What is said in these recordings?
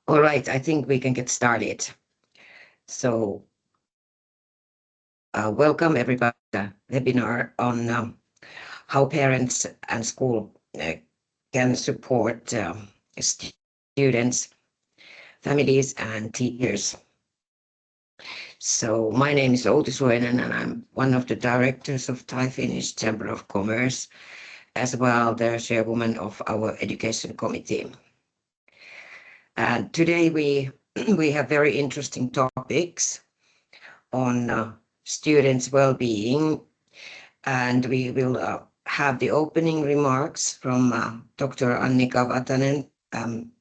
All right, I think we can get started. So, welcome everybody to the webinar on how parents and school can support students, families, and teachers. So, my name is Outi Suojanen, and I'm one of the directors of Thai-Finnish Chamber of Commerce, as well the chairwoman of our education committee. And today we have very interesting topics on students' well-being, and we will have the opening remarks from Dr. Annika Vatanen,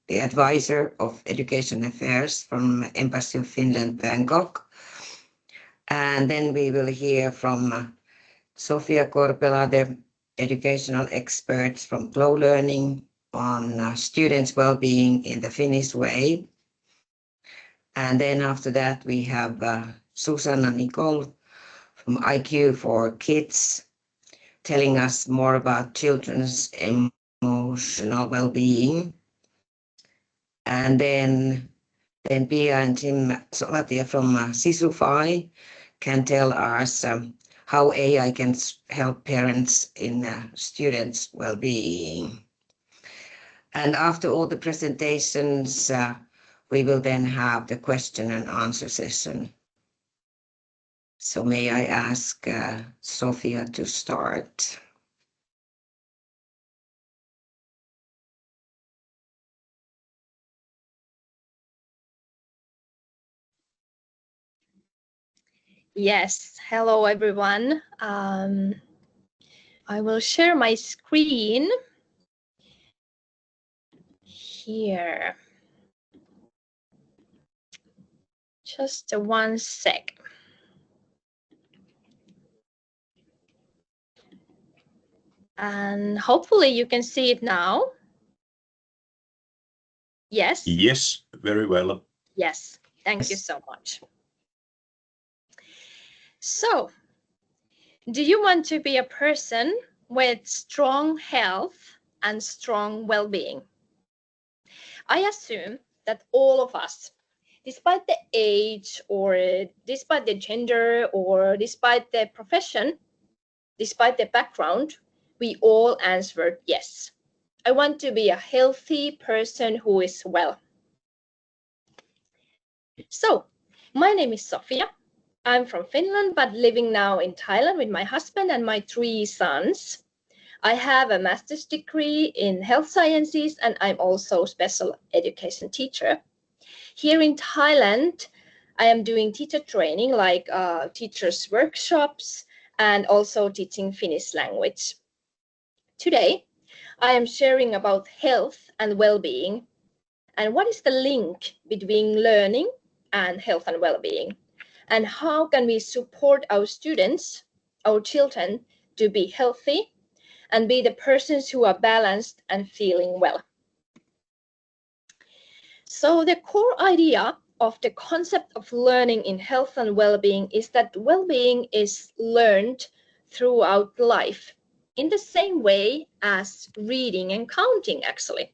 the advisor of education affairs from Embassy of Finland, Bangkok. And then we will hear from Sofia Korpela, the educational expert from Flow Learning on students' well-being in the Finnish way. And then after that, we have Susanna Nicol from IQ for Kids, telling us more about children's emotional well-being. And then Pia and Jim Solatie from Sisufy can tell us how AI can help parents in students' well-being. And after all the presentations, we will then have the question and answer session. So may I ask Sofia to start? Yes, hello everyone. I will share my screen here. Just one sec. And hopefully you can see it now. Yes? Yes, very well. Yes, thank you so much. So, do you want to be a person with strong health and strong well-being? I assume that all of us, despite the age or despite the gender or despite the profession, despite the background, we all answered yes. I want to be a healthy person who is well. So, my name is Sofia. I'm from Finland, but living now in Thailand with my husband and my 3 sons. I have a master's degree in health sciences, and I'm also a special education teacher. Here in Thailand, I am doing teacher training, like teachers' workshops, and also teaching Finnish language. Today, I am sharing about health and well-being, and what is the link between learning and health and well-being, and how can we support our students, our children, to be healthy and be the persons who are balanced and feeling well. So the core idea of the concept of learning in health and well-being is that well-being is learned throughout life in the same way as reading and counting, actually.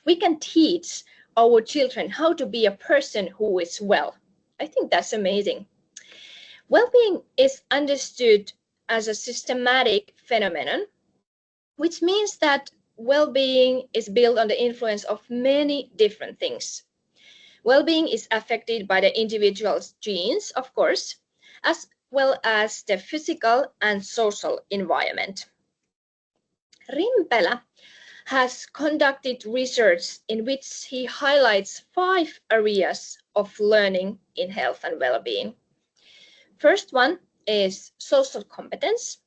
We can teach our children how to be a person who is well. I think that's amazing. Well-being is understood as a systematic phenomenon, which means that well-being is built on the influence of many different things. Well-being is affected by the individual's genes, of course, as well as the physical and social environment. Rimpelä has conducted research in which he highlights 5 areas of learning in health and well-being. First one is social competence.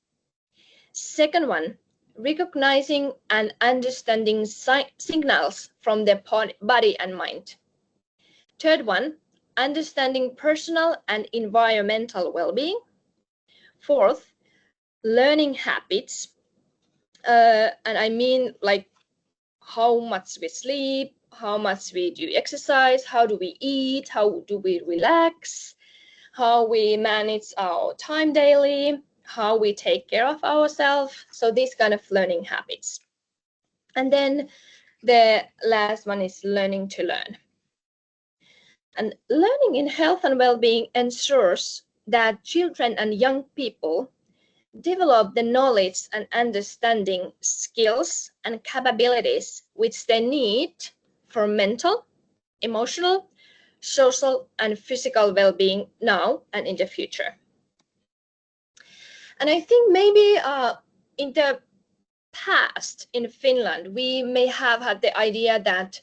Second one, recognizing and understanding signals from the body and mind. Third one, understanding personal and environmental well-being. Fourth, learning habits. And I mean like how much we sleep, how much we do exercise, how do we eat, how do we relax, how we manage our time daily, how we take care of ourselves. So these kind of learning habits. And then the last one is learning to learn. And learning in health and well-being ensures that children and young people develop the knowledge and understanding skills and capabilities which they need for mental, emotional, social, and physical well-being now and in the future. And I think maybe in the past in Finland, we may have had the idea that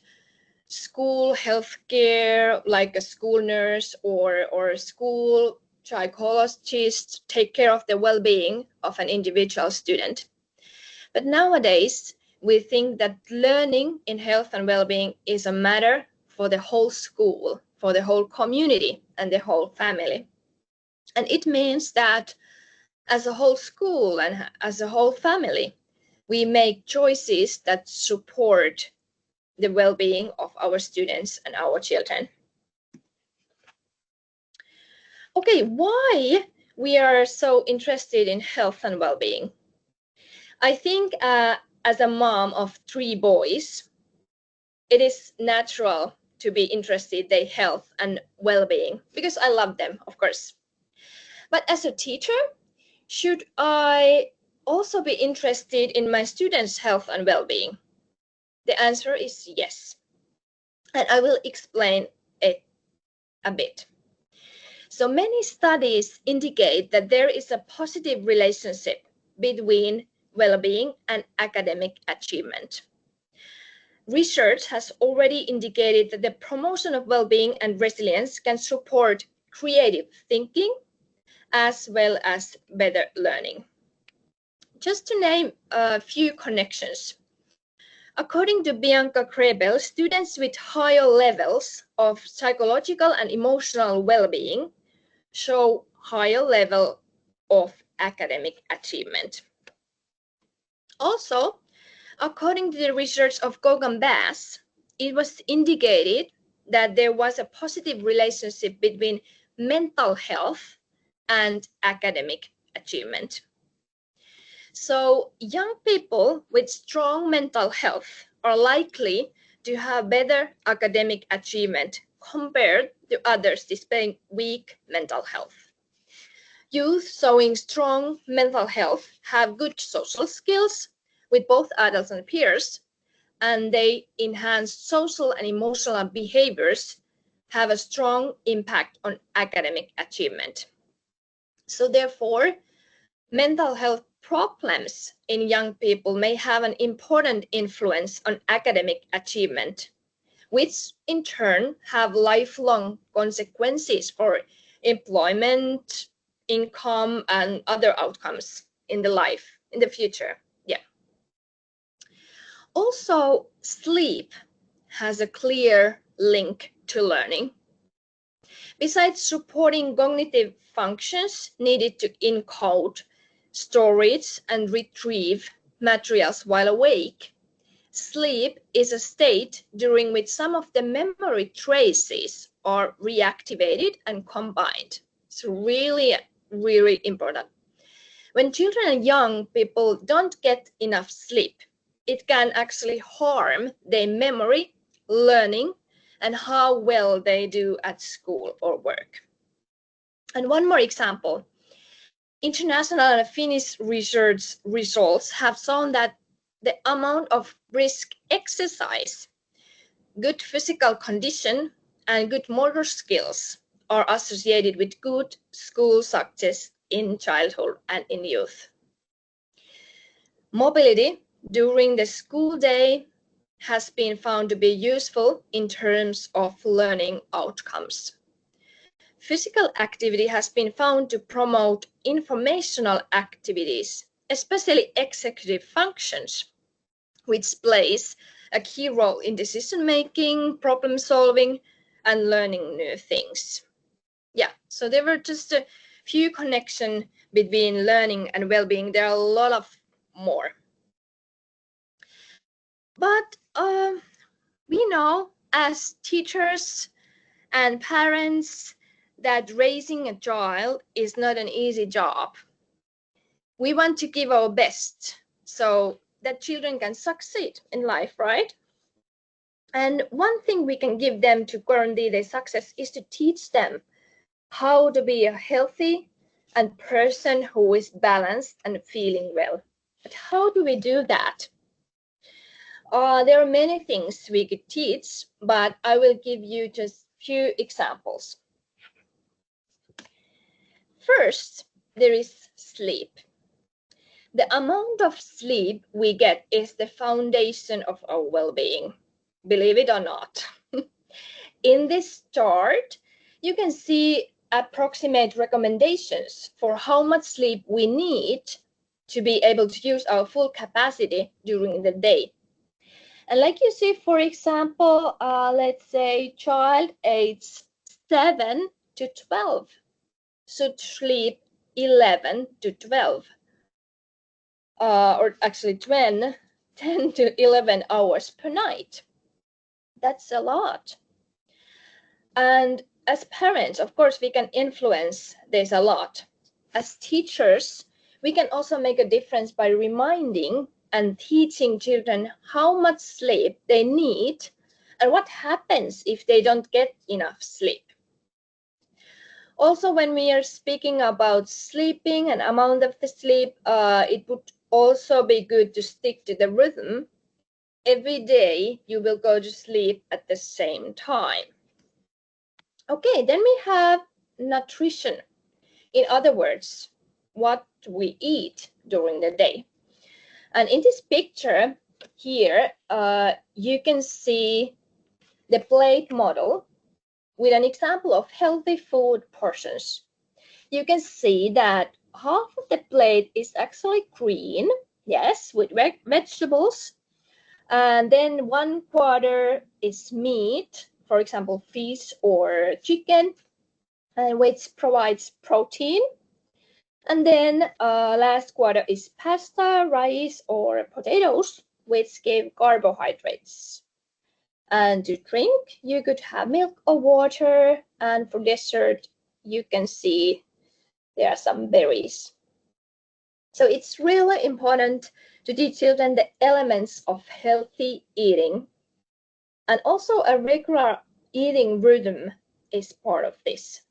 school healthcare, like a school nurse or school psychologist, take care of the well-being of an individual student. But nowadays, we think that learning in health and well-being is a matter for the whole school, for the whole community and the whole family. And it means that as a whole school and as a whole family, we make choices that support the well-being of our students and our children. Okay, why we are so interested in health and well-being? I think as a mom of 3 boys, it is natural to be interested in their health and well-being because I love them, of course. But as a teacher, should I also be interested in my students' health and well-being? The answer is yes. And I will explain it a bit. So many studies indicate that there is a positive relationship between well-being and academic achievement. Research has already indicated that the promotion of well-being and resilience can support creative thinking as well as better learning. Just to name a few connections. According to Bianca Krebel, students with higher levels of psychological and emotional well-being show higher level of academic achievement. Also, according to the research of Kogan Bass, it was indicated that there was a positive relationship between mental health and academic achievement. So young people with strong mental health are likely to have better academic achievement compared to others displaying weak mental health. Youth showing strong mental health have good social skills with both adults and peers, and they enhance social and emotional behaviors, have a strong impact on academic achievement. So therefore, mental health problems in young people may have an important influence on academic achievement, which in turn have lifelong consequences for employment, income, and other outcomes in the life, in the future. Yeah. Also, sleep has a clear link to learning. Besides supporting cognitive functions needed to encode, storage, and retrieve materials while awake, sleep is a state during which some of the memory traces are reactivated and combined. It's really, really important. When children and young people don't get enough sleep, it can actually harm their memory, learning, and how well they do at school or work. And one more example. International and Finnish research results have shown that the amount of brisk exercise, good physical condition, and good motor skills are associated with good school success in childhood and in youth. Mobility during the school day has been found to be useful in terms of learning outcomes. Physical activity has been found to promote informational activities, especially executive functions, which plays a key role in decision making, problem solving, and learning new things. Yeah, so there were just a few connections between learning and well-being. There are a lot of more. But we know as teachers and parents that raising a child is not an easy job. We want to give our best so that children can succeed in life, right? And one thing we can give them to guarantee their success is to teach them how to be a healthy and person who is balanced and feeling well. But how do we do that? There are many things we could teach, but I will give you just few examples. First, there is sleep. The amount of sleep we get is the foundation of our well-being, believe it or not. In this chart, you can see approximate recommendations for how much sleep we need to be able to use our full capacity during the day. And like you see, for example, let's say child age 7 to 12 should sleep 11 to 12, or actually 10 to 11 hours per night. That's a lot. And as parents, of course, we can influence this a lot. As teachers, we can also make a difference by reminding and teaching children how much sleep they need and what happens if they don't get enough sleep. Also, when we are speaking about sleeping and amount of the sleep, it would also be good to stick to the rhythm. Every day you will go to sleep at the same time. Okay, then we have nutrition. In other words, what we eat during the day. And in this picture here, you can see the plate model with an example of healthy food portions. You can see that half of the plate is actually green, yes, with vegetables. And then 1/4 is meat, for example, fish or chicken, and which provides protein. And then last 1/4 is pasta, rice, or potatoes, which give carbohydrates. And to drink, you could have milk or water. And for dessert, you can see there are some berries. So it's really important to teach children the elements of healthy eating. And also a regular eating rhythm is part of this.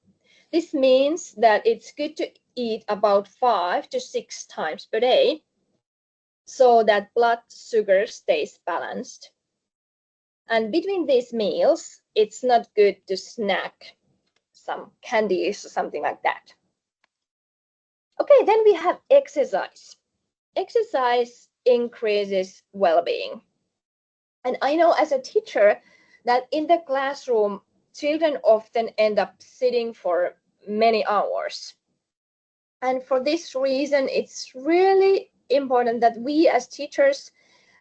This means that it's good to eat about 5 to 6 times per day so that blood sugar stays balanced. And between these meals, it's not good to snack some candies or something like that. Okay, then we have exercise. Exercise increases well-being. And I know as a teacher that in the classroom, children often end up sitting for many hours. And for this reason, it's really important that we as teachers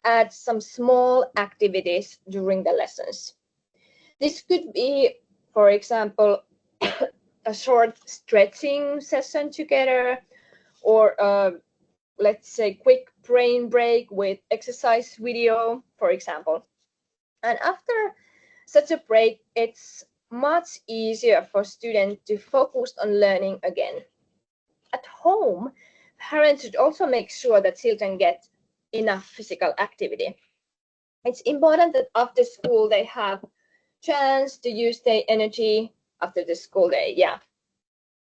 add some small activities during the lessons. This could be, for example, a short stretching session together, or let's say quick brain break with exercise video, for example. And after such a break, it's much easier for students to focus on learning again. At home, parents should also make sure that children get enough physical activity. It's important that after school they have chance to use their energy after the school day, yeah.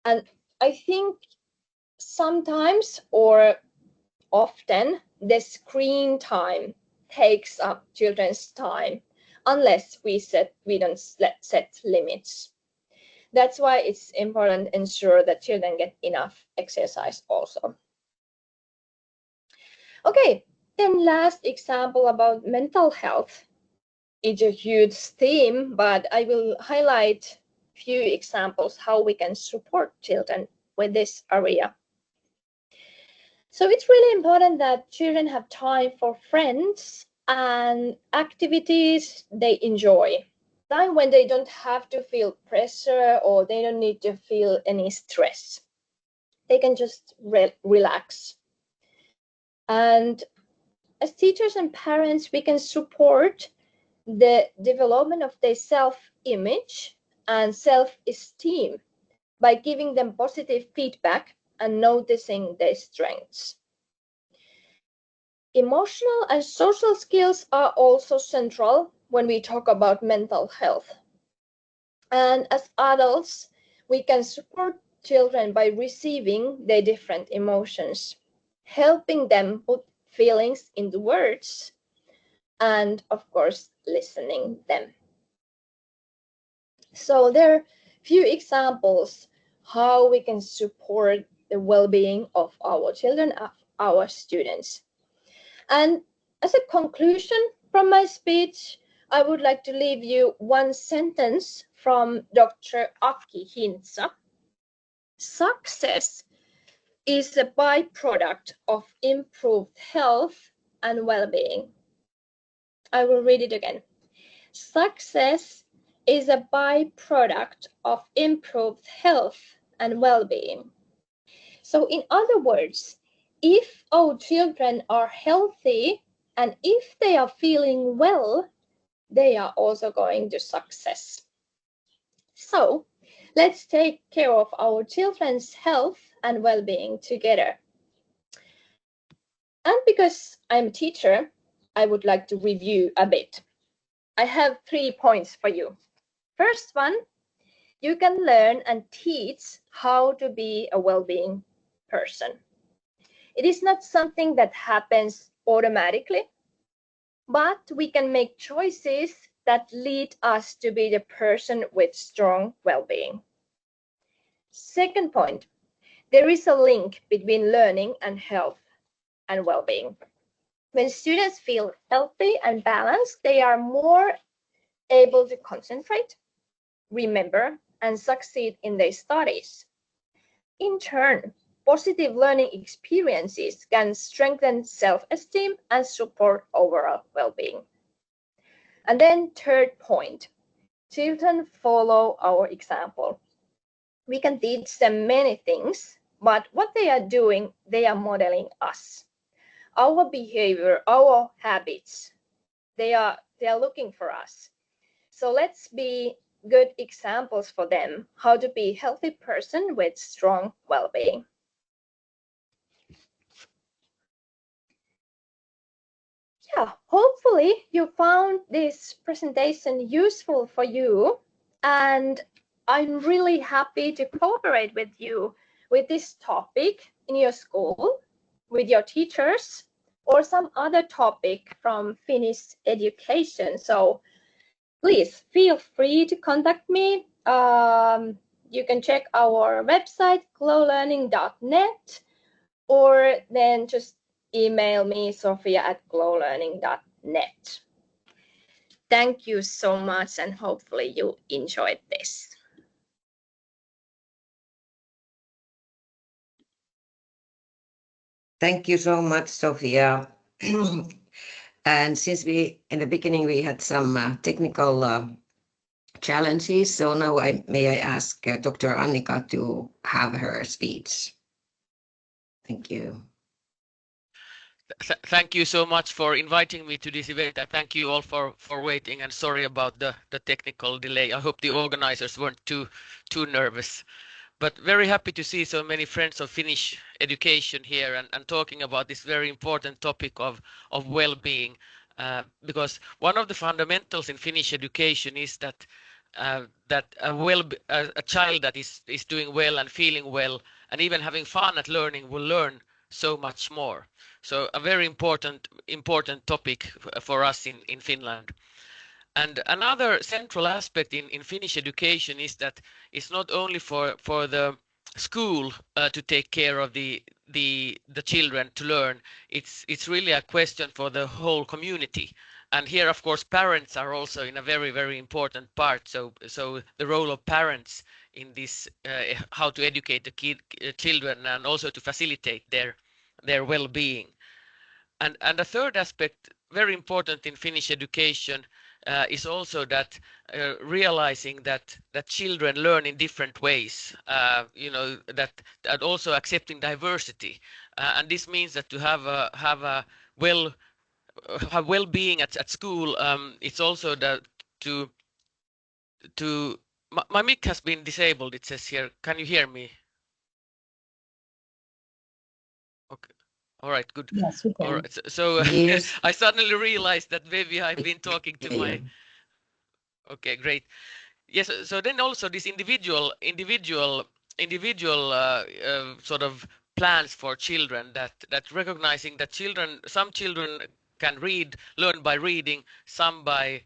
And I think sometimes or often the screen time takes up children's time unless we don't set limits. That's why it's important to ensure that children get enough exercise also. Okay, then last example about mental health. It's a huge theme, but I will highlight few examples how we can support children with this area. So it's really important that children have time for friends and activities they enjoy. Time when they don't have to feel pressure or they don't need to feel any stress. They can just relax. And as teachers and parents, we can support the development of their self-image and self-esteem by giving them positive feedback and noticing their strengths. Emotional and social skills are also central when we talk about mental health. And as adults, we can support children by receiving their different emotions, helping them put feelings into words, and of course, listening them. So there are few examples how we can support the well-being of our children, of our students. And as a conclusion from my speech, I would like to leave you one sentence from Dr. Aki Hintsa. Success is a byproduct of improved health and well-being. I will read it again. Success is a byproduct of improved health and well-being. So in other words, if our children are healthy and if they are feeling well, they are also going to success. So let's take care of our children's health and well-being together. And because I'm a teacher, I would like to review a bit. I have 3 points for you. First one, you can learn and teach how to be a well-being person. It is not something that happens automatically, but we can make choices that lead us to be the person with strong well-being. Second point, there is a link between learning and health and well-being. When students feel healthy and balanced, they are more able to concentrate, remember, and succeed in their studies. In turn, positive learning experiences can strengthen self-esteem and support overall well-being. And then third point, children follow our example. We can teach them many things, but what they are doing, they are modeling us. Our behavior, our habits, they are looking for us. So let's be good examples for them, how to be a healthy person with strong well-being. Yeah, hopefully you found this presentation useful for you, and I'm really happy to cooperate with you with this topic in your school, with your teachers, or some other topic from Finnish education. So please feel free to contact me. You can check our website, glowlearning.net, or then just email me, sofia@glowlearning.net. Thank you so much, and hopefully you enjoyed this. Thank you so much, Sofia. And since in the beginning, we had some technical challenges, so now may I ask Dr. Annika to have her speech. Thank you. Thank you so much for inviting me to this event, and thank you all for waiting, and sorry about the technical delay. I hope the organizers weren't too nervous. But very happy to see so many friends of Finnish education here and talking about this very important topic of well-being, because one of the fundamentals in Finnish education is that a child that is doing well and feeling well and even having fun at learning will learn so much more. So a very important topic for us in Finland. And another central aspect in Finnish education is that it's not only for the school to take care of the children to learn. It's really a question for the whole community. And here, of course, parents are also in a very important part. So the role of parents in this, how to educate the children and also to facilitate their well-being. And a third aspect, very important in Finnish education, is also that realizing that children learn in different ways. That also accepting diversity, and this means that to have well-being at school. It's also that my mic has been disabled. It says here. Can you hear me? Okay. All right, good. Yes, we can. All right, so Yes. I suddenly realized that maybe I've been talking to Yeah. my. Okay, great. Yes, so then also this individual sort of plans for children that recognizing that some children can learn by reading, some by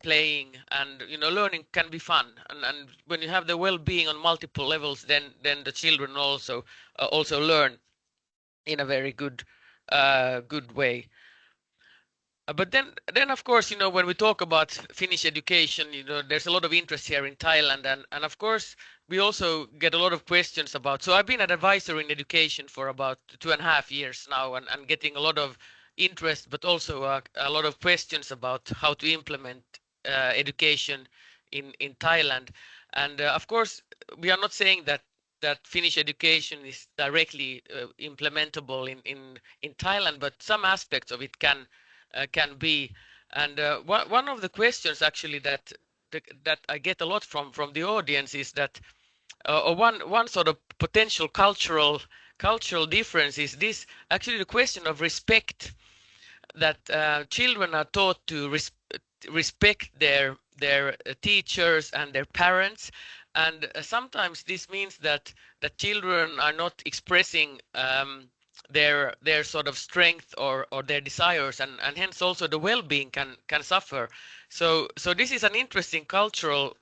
playing, and learning can be fun, and when you have the well-being on multiple levels, then the children also learn in a very good way. But then of course, when we talk about Finnish education, there's a lot of interest here in Thailand, and of course we also get a lot of questions about. So I've been an advisor in education for about 2.5 years now, and getting a lot of interest, but also a lot of questions about how to implement education in Thailand. And of course, we are not saying that Finnish education is directly implementable in Thailand, but some aspects of it can be. And one of the questions actually that I get a lot from the audience is that one sort of potential cultural difference is this actually the question of respect, that children are taught to respect their teachers and their parents, and sometimes this means that children are not expressing their sort of strength or their desires, and hence also the well-being can suffer. So this is an interesting cultural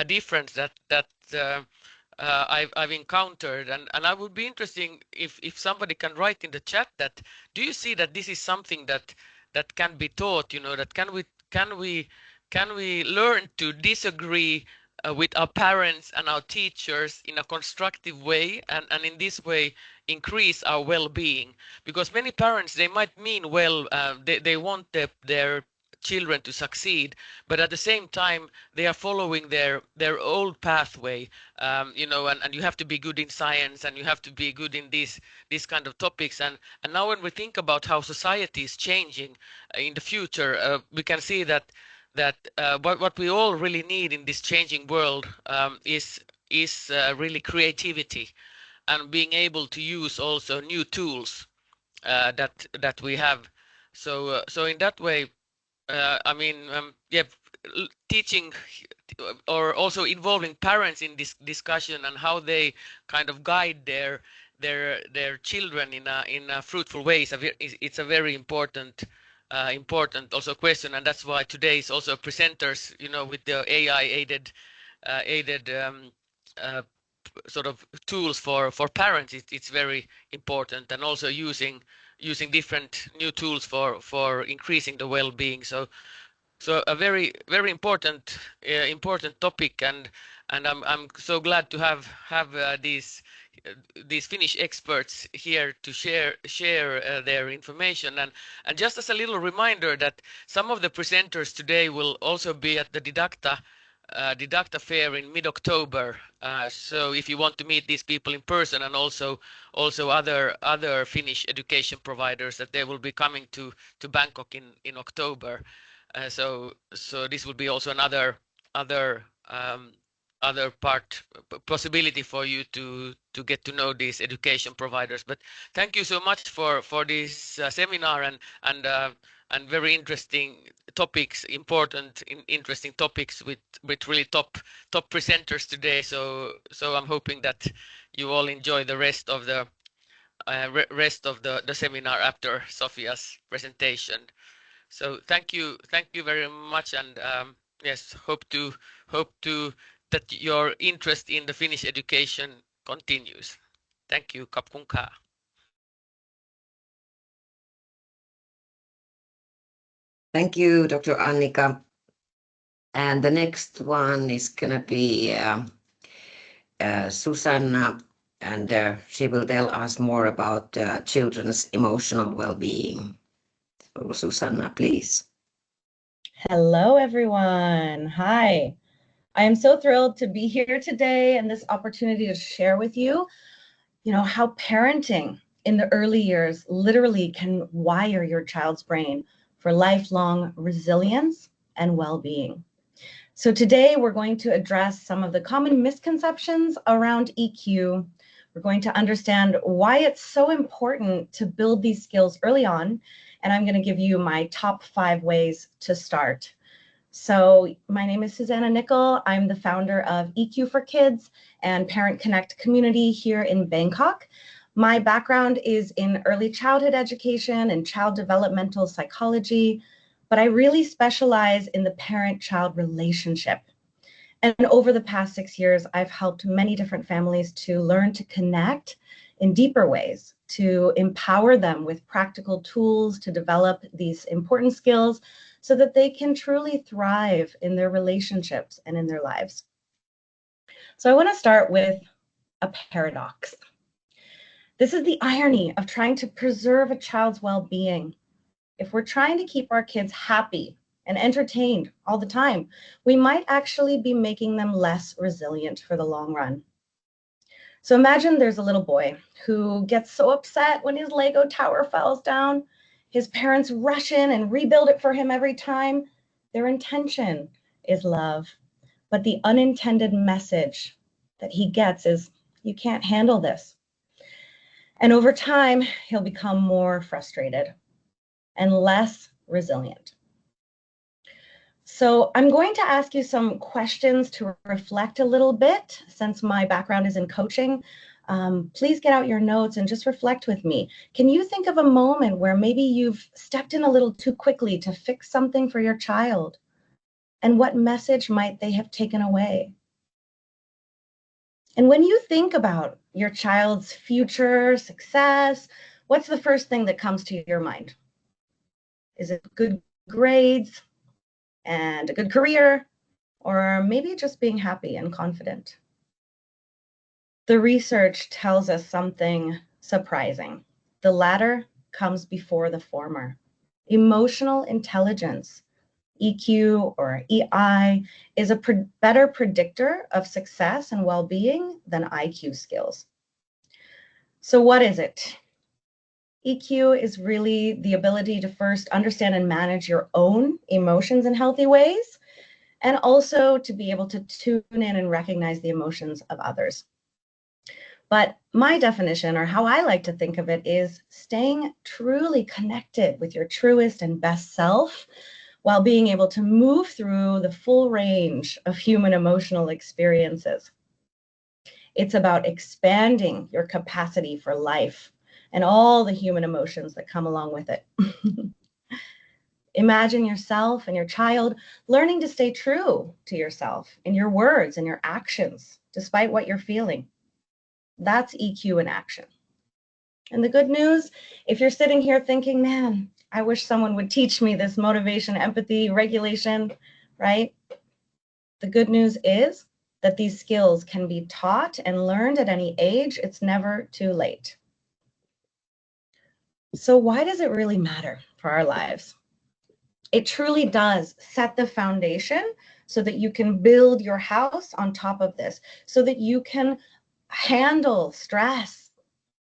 difference that I've encountered, and I would be interesting if somebody can write in the chat that do you see that this is something that can be taught, that can we learn to disagree with our parents and our teachers in a constructive way, and in this way increase our well-being, because many parents, they might mean well, they want their children to succeed, but at the same time they are following their old pathway, and you have to be good in science, and you have to be good in these kind of topics, and now when we think about how society is changing in the future, we can see that what we all really need in this changing world is really creativity, and being able to use also new tools that we have. So in that way, I mean, teaching or also involving parents in this discussion and how they kind of guide their children in a fruitful way it's a very important also question, and that's why today is also presenters, with the AI aided sort of tools for parents. It's very important, and also using different new tools for increasing the well-being. So a very important topic, and I'm so glad to have these Finnish experts here to share their information, and just as a little reminder that some of the presenters today will also be at the Didacta fair in mid-October. So if you want to meet these people in person, and also other Finnish education providers, that they will be coming to Bangkok in October. So this will be also another possibility for you to get to know these education providers. But thank you so much for this seminar and very interesting topics, interesting topics with really top presenters today. So I'm hoping that you all enjoy the rest of the seminar after Sofia's presentation. So thank you very much, and yes, hope to that your interest in the Finnish education continues. Thank you. Kap kun ka. Thank you, Dr. Annika. And the next one is going to be Susanna, and she will tell us more about children's emotional well-being. So, Susanna, please. Hello, everyone. Hi. I am so thrilled to be here today and this opportunity to share with you, how parenting in the early years literally can wire your child's brain for lifelong resilience and well-being. So today we're going to address some of the common misconceptions around EQ, We're going to understand why it's so important to build these skills early on. And I'm going to give you my top 5 ways to start. So my name is Susanna Nicol. I'm the founder of EQ for Kids and Parent Connect community here in Bangkok. My background is in early childhood education and child developmental psychology, but I really specialize in the parent-child relationship. And over the past 6 years, I've helped many different families to learn to connect in deeper ways, to empower them with practical tools to develop these important skills so that they can truly thrive in their relationships and in their lives. So I want to start with a paradox. This is the irony of trying to preserve a child's well-being. If we're trying to keep our kids happy and entertained all the time, we might actually be making them less resilient for the long run. So imagine there's a little boy who gets so upset when his Lego tower falls down. His parents rush in and rebuild it for him every time. Their intention is love, but the unintended message that he gets is, you can't handle this. And over time, he'll become more frustrated and less resilient. So I'm going to ask you some questions to reflect a little bit. Since my background is in coaching, please get out your notes and just reflect with me. Can you think of a moment where maybe you've stepped in a little too quickly to fix something for your child? And what message might they have taken away? And when you think about your child's future success, what's the first thing that comes to your mind? Is it good grades and a good career, or maybe just being happy and confident? The research tells us something surprising. The latter comes before the former. Emotional intelligence, EQ or EI, is a better predictor of success and well-being than IQ skills. So what is it? EQ is really the ability to first understand and manage your own emotions in healthy ways, and also to be able to tune in and recognize the emotions of others. But my definition, or how I like to think of it, is staying truly connected with your truest and best self while being able to move through the full range of human emotional experiences. It's about expanding your capacity for life and all the human emotions that come along with it. Imagine yourself and your child learning to stay true to yourself in your words and your actions, despite what you're feeling. That's EQ in action. And the good news, if you're sitting here thinking, man, I wish someone would teach me this motivation, empathy, regulation, right? The good news is that these skills can be taught and learned at any age. It's never too late. So why does it really matter for our lives? It truly does set the foundation so that you can build your house on top of this, so that you can handle stress.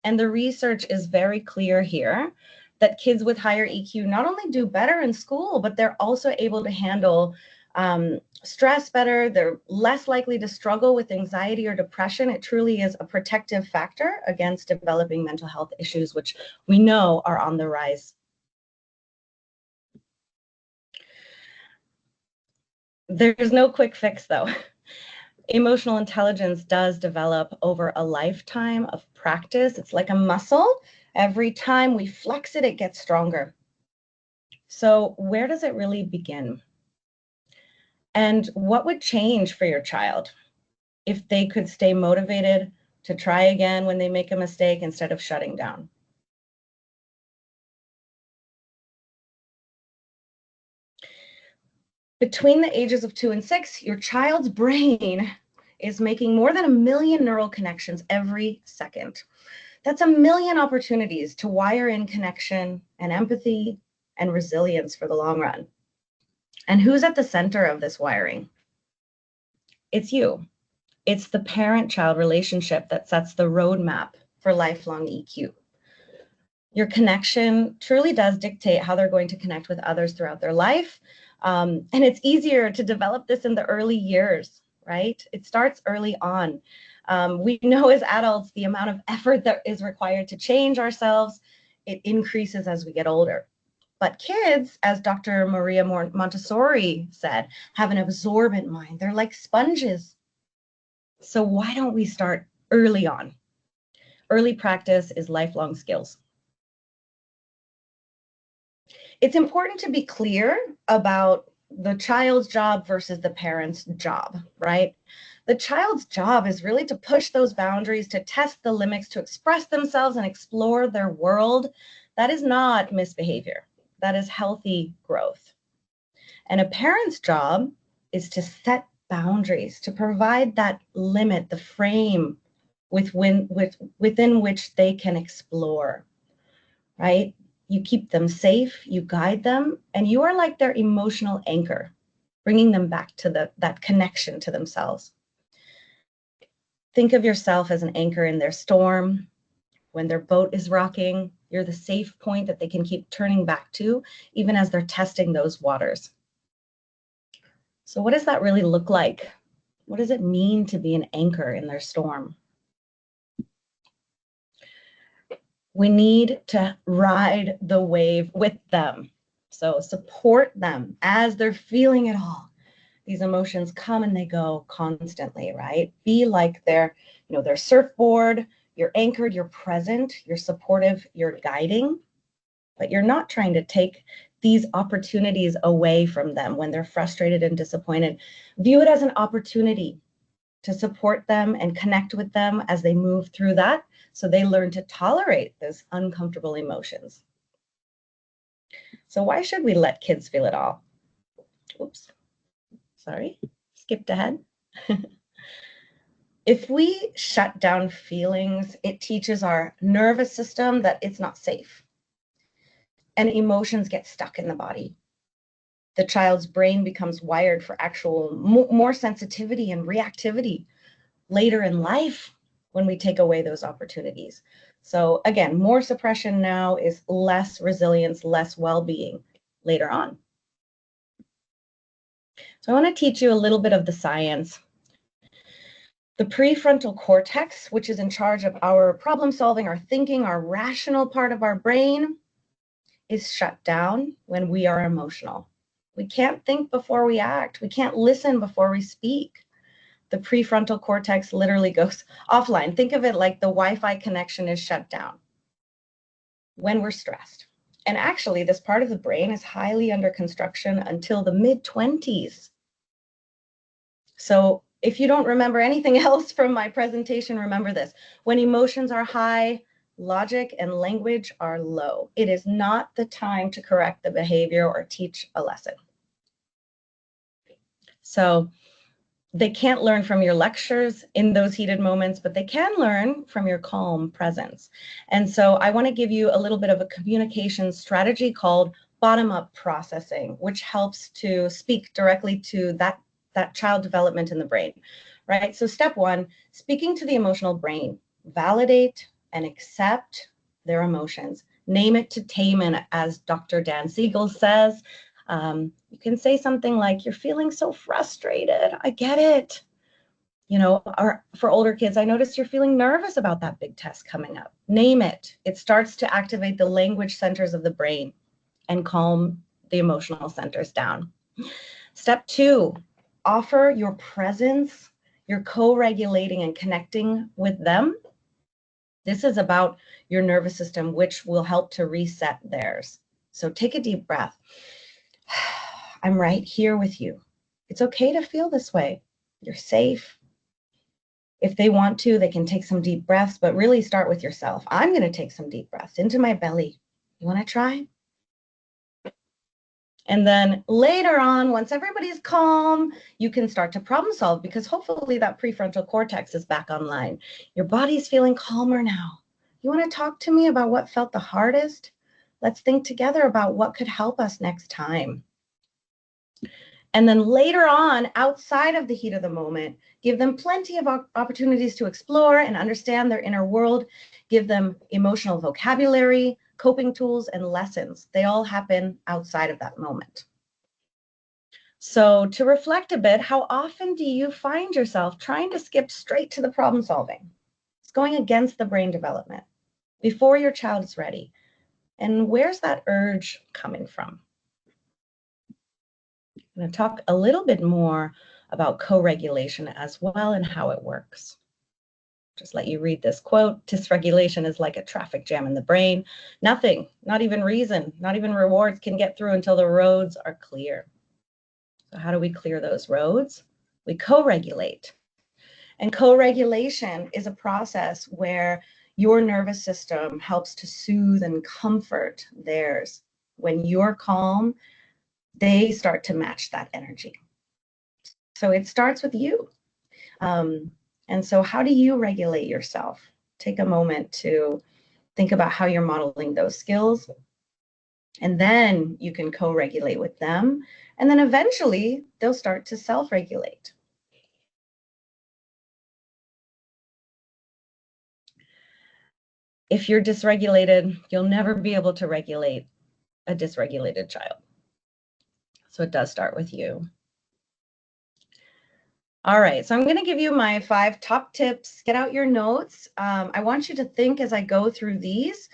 And the research is very clear here that kids with higher EQ not only do better in school, but they're also able to handle stress better. They're less likely to struggle with anxiety or depression. It truly is a protective factor against developing mental health issues, which we know are on the rise. There's no quick fix, though. Emotional intelligence does develop over a lifetime of practice. It's like a muscle. Every time we flex it, it gets stronger. So where does it really begin? And what would change for your child if they could stay motivated to try again when they make a mistake instead of shutting down? Between the ages of 2 and 6, your child's brain is making more than 1 million neural connections every second. That's 1 million opportunities to wire in connection and empathy and resilience for the long run. And who's at the center of this wiring? It's you. It's the parent-child relationship that sets the roadmap for lifelong EQ. Your connection truly does dictate how they're going to connect with others throughout their life. And it's easier to develop this in the early years, right? It starts early on. We know as adults the amount of effort that is required to change ourselves, it increases as we get older. But kids, as Dr. Maria Montessori said, have an absorbent mind. They're like sponges. So why don't we start early on? Early practice is lifelong skills. It's important to be clear about the child's job versus the parent's job, right? The child's job is really to push those boundaries, to test the limits, to express themselves and explore their world. That is not misbehavior. That is healthy growth. And a parent's job is to set boundaries, to provide that limit, the frame within which they can explore, right? You keep them safe, you guide them, and you are like their emotional anchor, bringing them back to that connection to themselves. Think of yourself as an anchor in their storm. When their boat is rocking, you're the safe point that they can keep turning back to, even as they're testing those waters. So what does that really look like? What does it mean to be an anchor in their storm? We need to ride the wave with them. So support them as they're feeling it all. These emotions come and they go constantly, right? Be like their surfboard. You're anchored, you're present, you're supportive, you're guiding, but you're not trying to take these opportunities away from them when they're frustrated and disappointed. View it as an opportunity to support them and connect with them as they move through that, so they learn to tolerate those uncomfortable emotions. So why should we let kids feel it all? Oops, sorry, skipped ahead. If we shut down feelings, it teaches our nervous system that it's not safe. And emotions get stuck in the body. The child's brain becomes wired for actual more sensitivity and reactivity later in life when we take away those opportunities. So again, more suppression now is less resilience, less well-being later on. So I want to teach you a little bit of the science. The prefrontal cortex, which is in charge of our problem solving, our thinking, our rational part of our brain, is shut down when we are emotional. We can't think before we act. We can't listen before we speak. The prefrontal cortex literally goes offline. Think of it like the Wi-Fi connection is shut down when we're stressed. And actually, this part of the brain is highly under construction until the mid-20s. So if you don't remember anything else from my presentation, remember this. When emotions are high, logic and language are low. It is not the time to correct the behavior or teach a lesson. So they can't learn from your lectures in those heated moments, but they can learn from your calm presence. And so I want to give you a little bit of a communication strategy called bottom-up processing, which helps to speak directly to that child development in the brain, right? So step one, speaking to the emotional brain, validate and accept their emotions. Name it to tame it, as Dr. Dan Siegel says. You can say something like, you're feeling so frustrated. I get it. You know, or for older kids, I noticed you're feeling nervous about that big test coming up. Name it. It starts to activate the language centers of the brain and calm the emotional centers down. Step two, offer your presence. You're co-regulating and connecting with them. This is about your nervous system, which will help to reset theirs. So take a deep breath. I'm right here with you. It's okay to feel this way. You're safe. If they want to, they can take some deep breaths, but really start with yourself. I'm going to take some deep breaths into my belly. You want to try? And then later on, once everybody's calm, you can start to problem solve, because hopefully that prefrontal cortex is back online. Your body's feeling calmer now. You want to talk to me about what felt the hardest? Let's think together about what could help us next time. And then later on, outside of the heat of the moment, give them plenty of opportunities to explore and understand their inner world. Give them emotional vocabulary, coping tools, and lessons. They all happen outside of that moment. So to reflect a bit, how often do you find yourself trying to skip straight to the problem solving? It's going against the brain development before your child is ready. And where's that urge coming from? I'm going to talk a little bit more about co-regulation as well and how it works. Just let you read this quote. Dysregulation is like a traffic jam in the brain. Nothing, not even reason, not even rewards can get through until the roads are clear. So how do we clear those roads? We co-regulate. And co-regulation is a process where your nervous system helps to soothe and comfort theirs. When you're calm, they start to match that energy. So it starts with you. And so how do you regulate yourself? Take a moment to think about how you're modeling those skills. And then you can co-regulate with them. And then eventually they'll start to self-regulate. If you're dysregulated, you'll never be able to regulate a dysregulated child. So it does start with you. All right, so I'm going to give you my 5 top tips. Get out your notes. I want you to think as I go through these,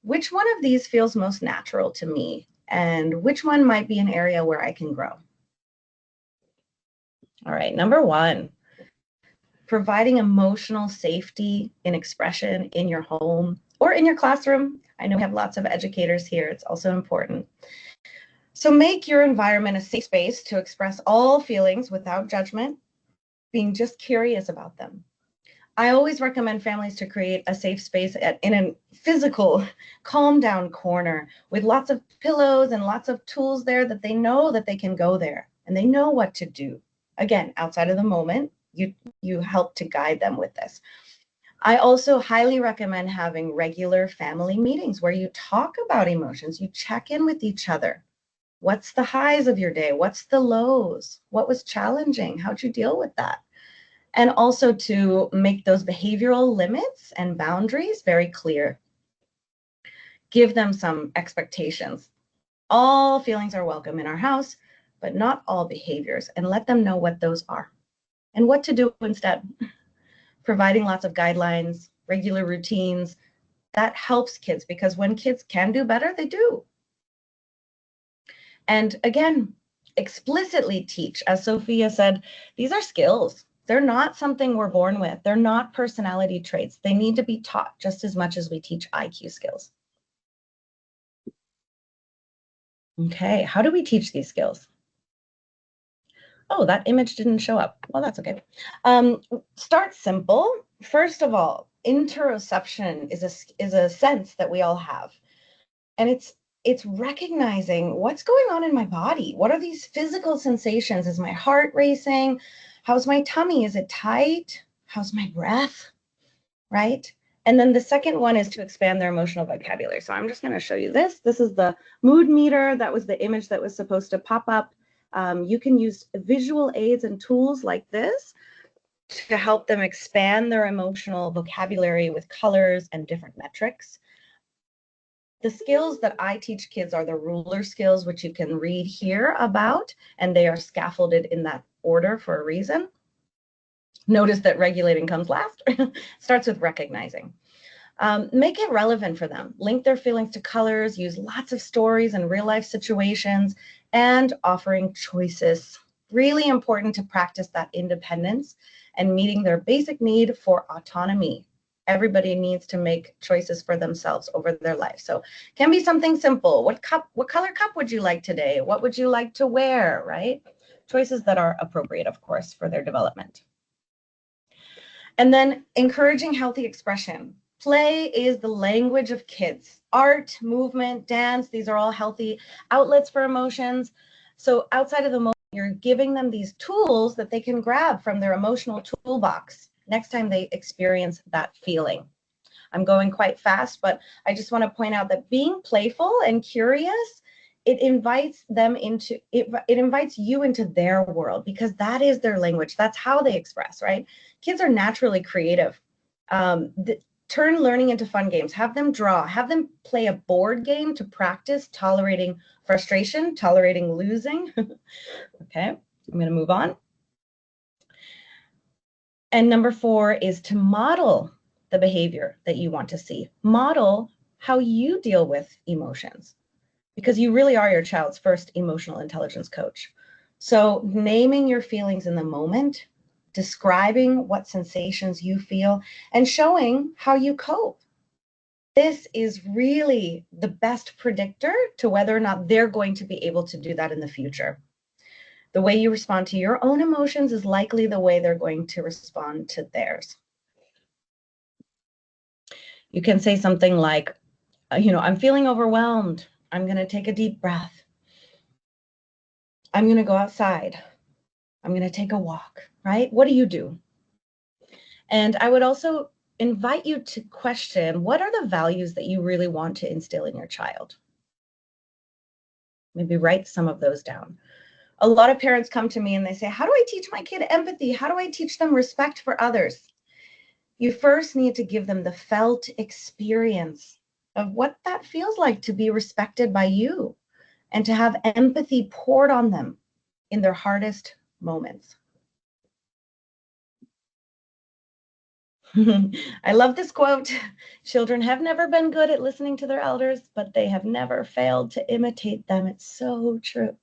which one of these feels most natural to me and which one might be an area where I can grow. All right, number 1, providing emotional safety in expression in your home or in your classroom. I know we have lots of educators here. It's also important. So make your environment a safe space to express all feelings without judgment, being just curious about them. I always recommend families to create a safe space in a physical, calm down corner with lots of pillows and lots of tools there that they know that they can go there and they know what to do. Again, outside of the moment, you help to guide them with this. I also highly recommend having regular family meetings where you talk about emotions, you check in with each other. What's the highs of your day? What's the lows? What was challenging? How'd you deal with that? And also to make those behavioral limits and boundaries very clear. Give them some expectations. All feelings are welcome in our house, but not all behaviors, and let them know what those are and what to do instead. Providing lots of guidelines, regular routines, that helps kids because when kids can do better, they do. And again, explicitly teach, as Sofia said, these are skills. They're not something we're born with. They're not personality traits. They need to be taught just as much as we teach IQ skills. Okay, how do we teach these skills? Oh, that image didn't show up. Well, that's okay. Start simple. First of all, interoception is a sense that we all have. And it's recognizing what's going on in my body. What are these physical sensations? Is my heart racing? How's my tummy? Is it tight? How's my breath? Right? And then the second one is to expand their emotional vocabulary. So I'm just going to show you this. This is the mood meter. That was the image that was supposed to pop up. You can use visual aids and tools like this to help them expand their emotional vocabulary with colors and different metrics. The skills that I teach kids are the ruler skills, which you can read here about, and they are scaffolded in that order for a reason. Notice that regulating comes last. Starts with recognizing. Make it relevant for them. Link their feelings to colors, use lots of stories and real life situations, and offering choices. Really important to practice that independence and meeting their basic need for autonomy. Everybody needs to make choices for themselves over their life. So it can be something simple. What color cup would you like today? What would you like to wear, right? Choices that are appropriate, of course, for their development. And then encouraging healthy expression. Play is the language of kids. Art, movement, dance, these are all healthy outlets for emotions. So outside of the moment, you're giving them these tools that they can grab from their emotional toolbox next time they experience that feeling. I'm going quite fast, but I just want to point out that being playful and curious, it invites them into, it invites you into their world because that is their language. That's how they express, right? Kids are naturally creative. turn learning into fun games. Have them draw, have them play a board game to practice tolerating frustration, tolerating losing. Okay, I'm going to move on. And number 4 is to model the behavior that you want to see. Model how you deal with emotions, because you really are your child's first emotional intelligence coach. So naming your feelings in the moment, describing what sensations you feel, and showing how you cope. This is really the best predictor to whether or not they're going to be able to do that in the future. The way you respond to your own emotions is likely the way they're going to respond to theirs. You can say something like, I'm feeling overwhelmed. I'm going to take a deep breath. I'm going to go outside. I'm going to take a walk, right? What do you do? And I would also invite you to question, what are the values that you really want to instill in your child? Maybe write some of those down. A lot of parents come to me and they say, how do I teach my kid empathy? How do I teach them respect for others? You first need to give them the felt experience of what that feels like to be respected by you and to have empathy poured on them in their hardest moments. I love this quote. Children have never been good at listening to their elders, but they have never failed to imitate them. It's so true.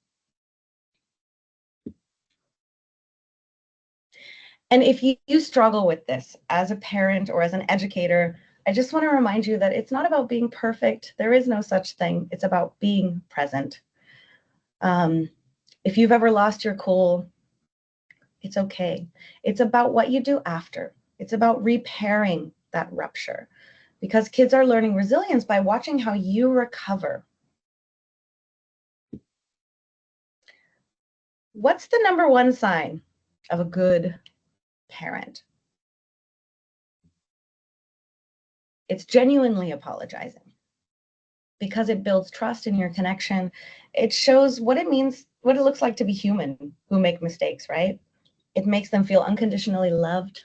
And if you struggle with this as a parent or as an educator, I just want to remind you that it's not about being perfect. There is no such thing. It's about being present. If you've ever lost your cool, it's okay. It's about what you do after. It's about repairing that rupture, because kids are learning resilience by watching how you recover. What's the number 1 sign of a good parent? It's genuinely apologizing, because it builds trust in your connection. It shows what it means, what it looks like to be human who make mistakes, right? It makes them feel unconditionally loved.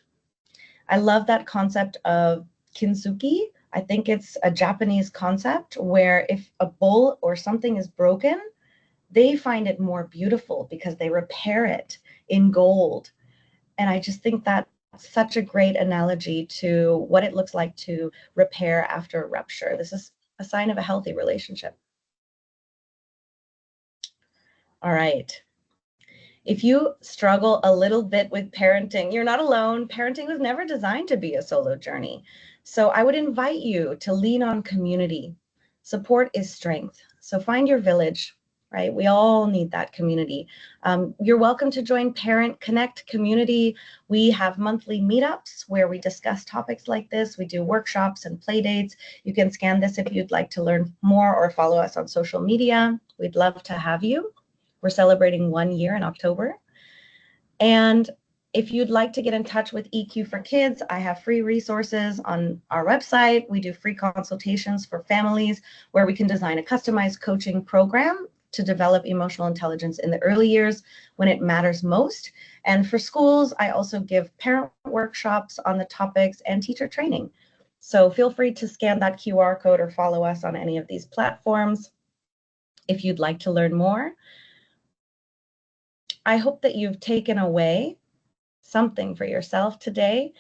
I love that concept of kintsugi. I think it's a Japanese concept where if a bowl or something is broken, they find it more beautiful because they repair it in gold. And I just think that's such a great analogy to what it looks like to repair after a rupture. This is a sign of a healthy relationship. All right. If you struggle a little bit with parenting, you're not alone. Parenting was never designed to be a solo journey. So I would invite you to lean on community. Support is strength. So find your village, right? We all need that community. You're welcome to join Parent Connect community. We have monthly meetups where we discuss topics like this. We do workshops and play dates. You can scan this if you'd like to learn more or follow us on social media. We'd love to have you. We're celebrating 1 year in October. And if you'd like to get in touch with EQ for Kids, I have free resources on our website. We do free consultations for families where we can design a customized coaching program to develop emotional intelligence in the early years when it matters most. And for schools, I also give parent workshops on the topics and teacher training. So feel free to scan that QR code or follow us on any of these platforms if you'd like to learn more. I hope that you've taken away something for yourself today.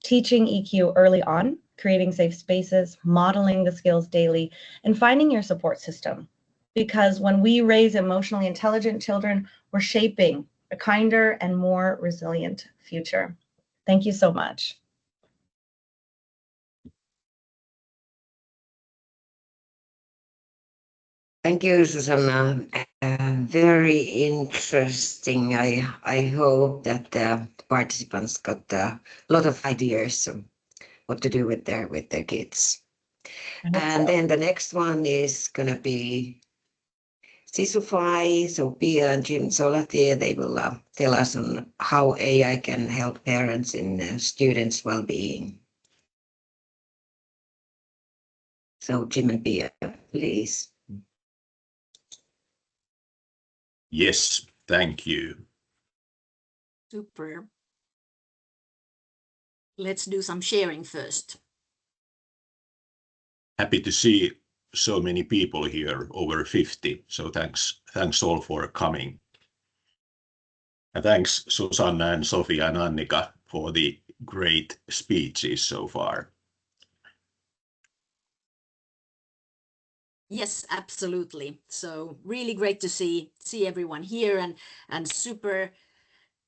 Teaching EQ early on, creating safe spaces, modeling the skills daily, and finding your support system. Because when we raise emotionally intelligent children, we're shaping a kinder and more resilient future. Thank you so much. Thank you, Susanna. Very interesting. I hope that the participants got a lot of ideas of what to do with their kids. And then the next one is going to be Sisufy. So Pia and Jim Solatie, they will tell us on how AI can help parents in students' well-being. So Jim and Pia, please. Yes, thank you. Super. let's do some sharing first. Happy to see so many people here, over 50. So thanks all for coming. And thanks Susanna and Sofia and Annika for the great speeches so far. Yes, absolutely. So really great to see everyone here and super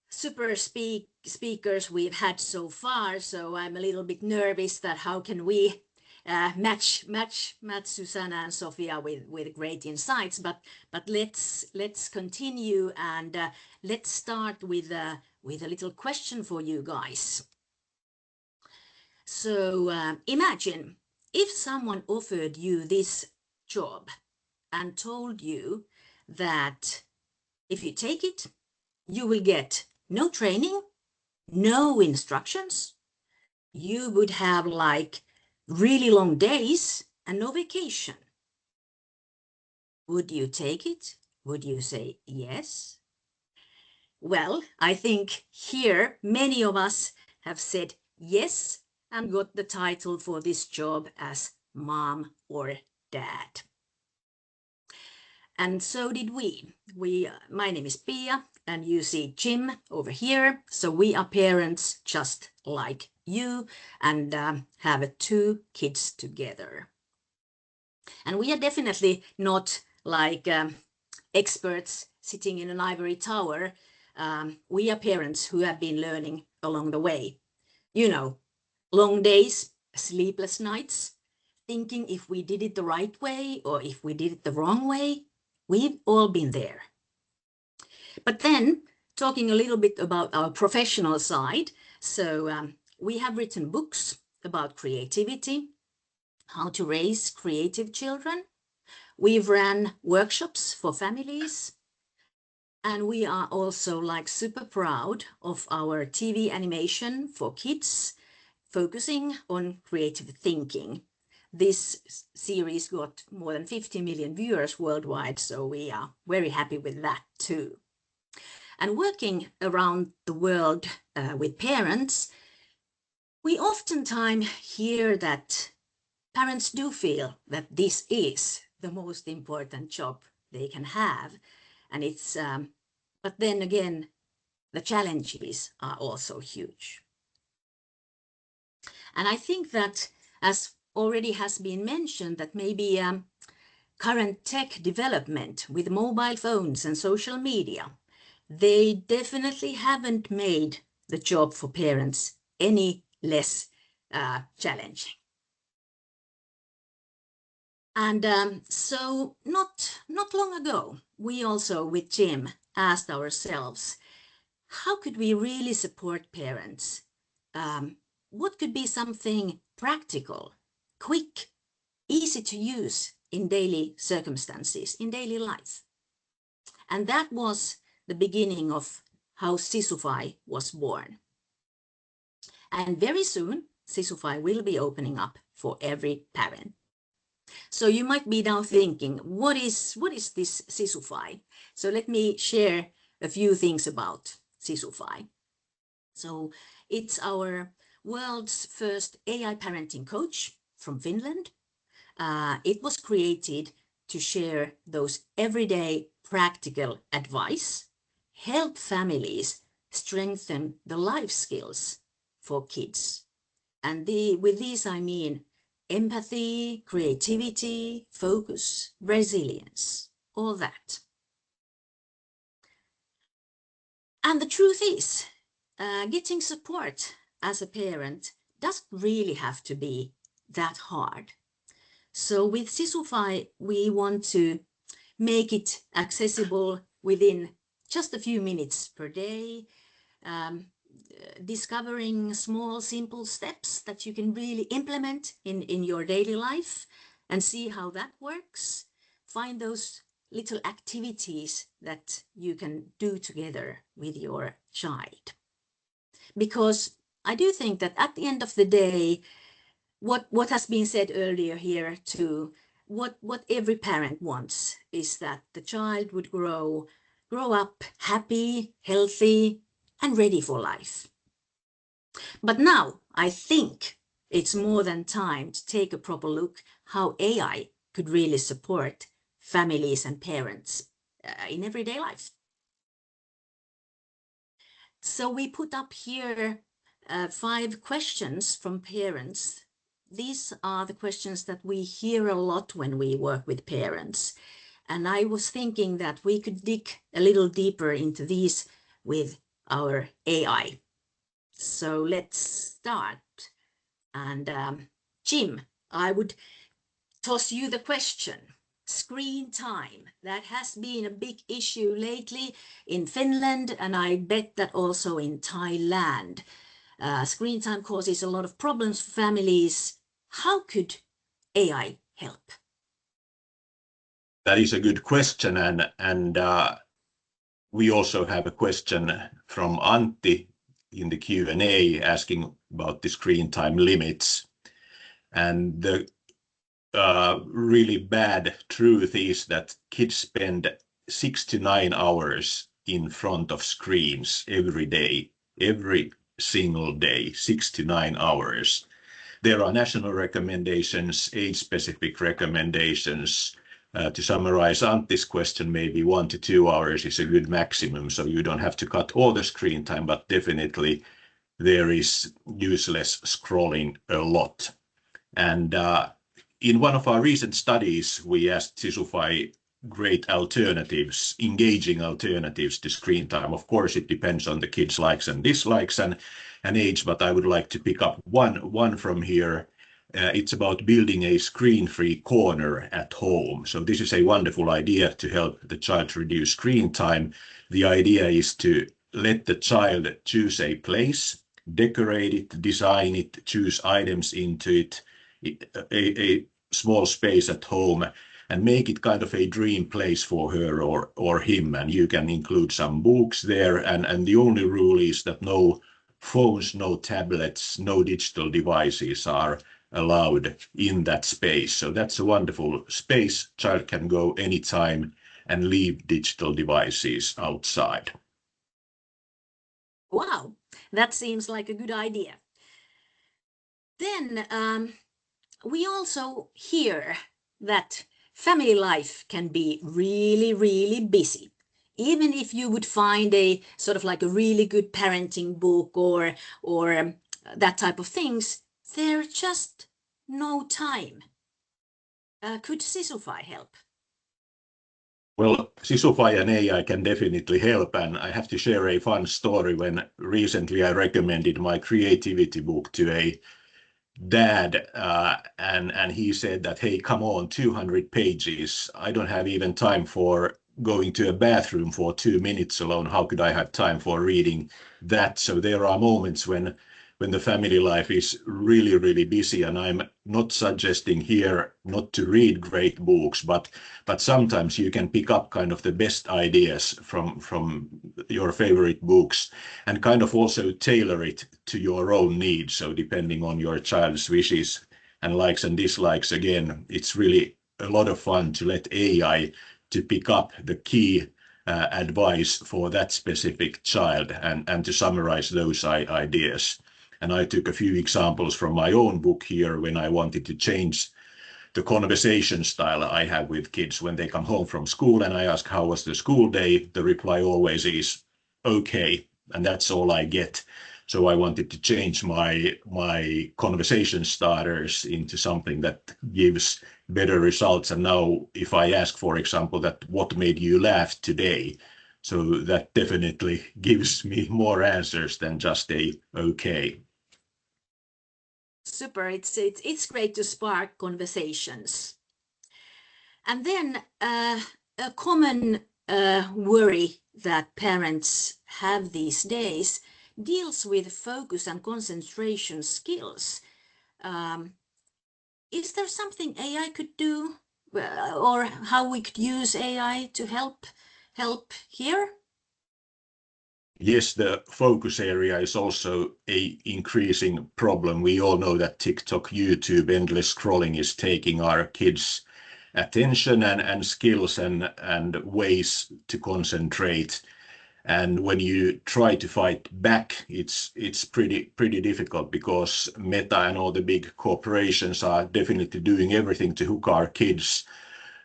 speakers we've had so far. So I'm a little bit nervous that how can we match Susanna and Sofia with great insights, but let's continue and let's start with a little question for you guys. So imagine if someone offered you this job and told you that if you take it, you will get no training, no instructions. You would have like really long days and no vacation. Would you take it? Would you say yes? Well, I think here many of us have said yes and got the title for this job as mom or dad. And so did we. My name is Pia, and you see Jim over here. So we are parents just like you and have 2 kids together. And we are definitely not like experts sitting in an ivory tower. We are parents who have been learning along the way. You know, long days, sleepless nights, thinking if we did it the right way or if we did it the wrong way. We've all been there. But then talking a little bit about our professional side. So we have written books about creativity, how to raise creative children. We've ran workshops for families. And we are also like super proud of our TV animation for kids, focusing on creative thinking. This series got more than 50 million viewers worldwide, so we are very happy with that too. And working around the world with parents, we oftentimes hear that parents do feel that this is the most important job they can have. And it's, but then again, the challenges are also huge. And I think that, as already has been mentioned, that maybe current tech development with mobile phones and social media, they definitely haven't made the job for parents any less challenging. And so not long ago, we also with Jim asked ourselves, how could we really support parents? What could be something practical, quick, easy to use in daily circumstances, in daily life? And that was the beginning of how Sisufy was born. And very soon, Sisufy will be opening up for every parent. So you might be now thinking, what is this Sisufy? So let me share a few things about Sisufy. So it's our world's first AI parenting coach from Finland. It was created to share those everyday practical advice, help families strengthen the life skills for kids. And with these I mean empathy, creativity, focus, resilience, all that. And the truth is, getting support as a parent doesn't really have to be that hard. So with Sisufy, we want to make it accessible within just a few minutes per day, discovering small, simple steps that you can really implement in your daily life and see how that works. Find those little activities that you can do together with your child. Because I do think that at the end of the day, what has been said earlier here too, what every parent wants is that the child would grow up happy, healthy, and ready for life. But now I think it's more than time to take a proper look how AI could really support families and parents in everyday life. So we put up here 5 questions from parents. These are the questions that we hear a lot when we work with parents. And I was thinking that we could dig a little deeper into these with our AI. So let's start. And Jim, I would toss you the question. Screen time, that has been a big issue lately in Finland, and I bet that also in Thailand. Screen time causes a lot of problems for families. How could AI help? That is a good question, and we also have a question from Antti in the Q&A asking about the screen time limits. And the really bad truth is that kids spend 6 to 9 hours in front of screens every day, every single day, 6 to 9 hours. There are national recommendations, age-specific recommendations. To summarize Antti's question, maybe 1 to 2 hours is a good maximum, so you don't have to cut all the screen time, but definitely there is useless scrolling a lot. And in one of our recent studies, we asked Sisufy great alternatives, engaging alternatives to screen time. Of course, it depends on the kids' likes and dislikes and age, but I would like to pick up one from here. It's about building a screen-free corner at home. So this is a wonderful idea to help the child reduce screen time. The idea is to let the child choose a place, decorate it, design it, choose items into it, a small space at home, and make it kind of a dream place for her or him. And you can include some books there. And the only rule is that no phones, no tablets, no digital devices are allowed in that space. So that's a wonderful space. Child can go anytime and leave digital devices outside. Wow, that seems like a good idea. Then we also hear that family life can be really, really busy. Even if you would find a sort of like a really good parenting book or that type of things, there's just no time. Could Sisufy help? Well, Sisufy and AI can definitely help, and I have to share a fun story. When recently I recommended my creativity book to a dad, and he said that, hey, come on, 200 pages. I don't have even time for going to a bathroom for 2 minutes alone. How could I have time for reading that? So there are moments when the family life is really, really busy, and I'm not suggesting here not to read great books, but sometimes you can pick up kind of the best ideas from your favorite books and kind of also tailor it to your own needs. So depending on your child's wishes and likes and dislikes, again, it's really a lot of fun to let AI to pick up the key advice for that specific child and to summarize those ideas. And I took a few examples from my own book here when I wanted to change the conversation style I have with kids when they come home from school and I ask, how was the school day? The reply always is, okay, and that's all I get. So I wanted to change my conversation starters into something that gives better results. And now if I ask, for example, that what made you laugh today? So that definitely gives me more answers than just a okay. Super, it's great to spark conversations. And then a common worry that parents have these days deals with focus and concentration skills. Is there something AI could do, or how we could use AI to help here? Yes, the focus area is also a increasing problem. We all know that TikTok, YouTube, endless scrolling is taking our kids' attention and skills and ways to concentrate. And when you try to fight back, it's pretty difficult, because Meta and all the big corporations are definitely doing everything to hook our kids.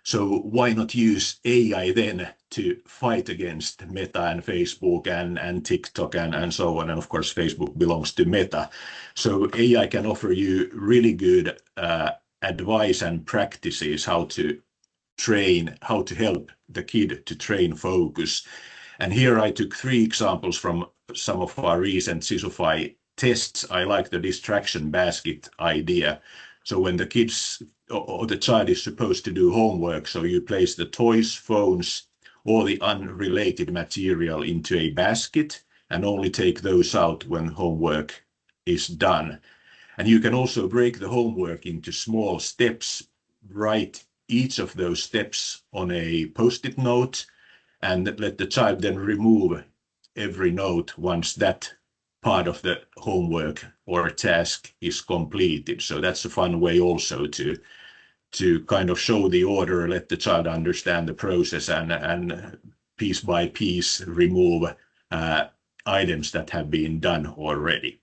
So why not use AI then to fight against Meta and Facebook and TikTok and so on? And of course, Facebook belongs to Meta. So AI can offer you really good advice and practices how to train, how to help the kid to train focus. And here I took 3 examples from some of our recent Sisufy tests. I like the distraction basket idea. So when the kids or the child is supposed to do homework, so you place the toys, phones, or the unrelated material into a basket and only take those out when homework is done. And you can also break the homework into small steps, write each of those steps on a post-it note, and let the child then remove every note once that part of the homework or task is completed. So that's a fun way also to kind of show the order, let the child understand the process, and piece by piece remove items that have been done already.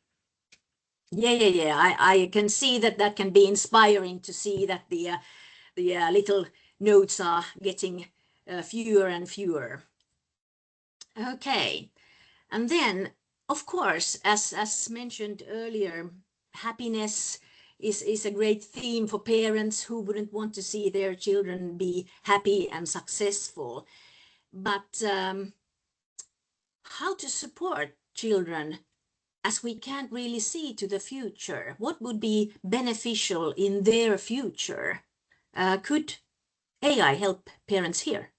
Yeah. I can see that can be inspiring to see that the little notes are getting fewer and fewer. Okay, and then of course, as mentioned earlier, happiness is a great theme for parents who wouldn't want to see their children be happy and successful. But how to support children as we can't really see to the future? What would be beneficial in their future? Could AI help parents here?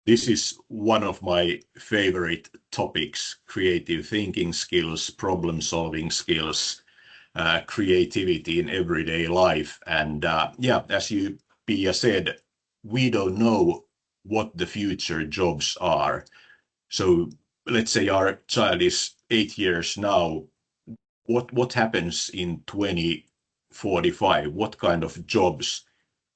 This is one of my favorite topics: creative thinking skills, problem solving skills, creativity in everyday life. And yeah, as you, Pia, said, we don't know what the future jobs are. So let's say our child is 8 years now. What happens in 2045? What kind of jobs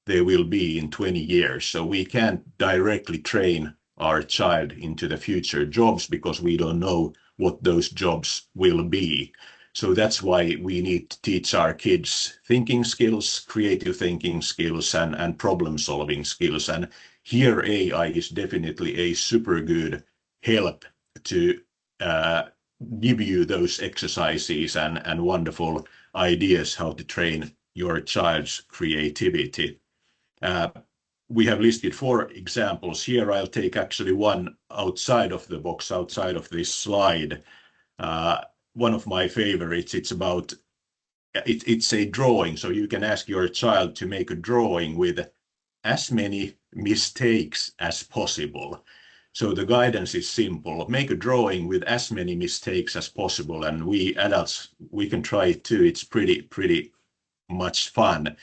there will be in 20 years? So we can't directly train our child into the future jobs because we don't know what those jobs will be. So that's why we need to teach our kids thinking skills, creative thinking skills, and problem solving skills. And here AI is definitely a super good help to give you those exercises and wonderful ideas how to train your child's creativity. We have listed 4 examples here. I'll take actually one outside of the box, outside of this slide. One of my favorites, it's a drawing. So you can ask your child to make a drawing with as many mistakes as possible. So the guidance is simple: make a drawing with as many mistakes as possible. And we adults, we can try it too. It's pretty much fun.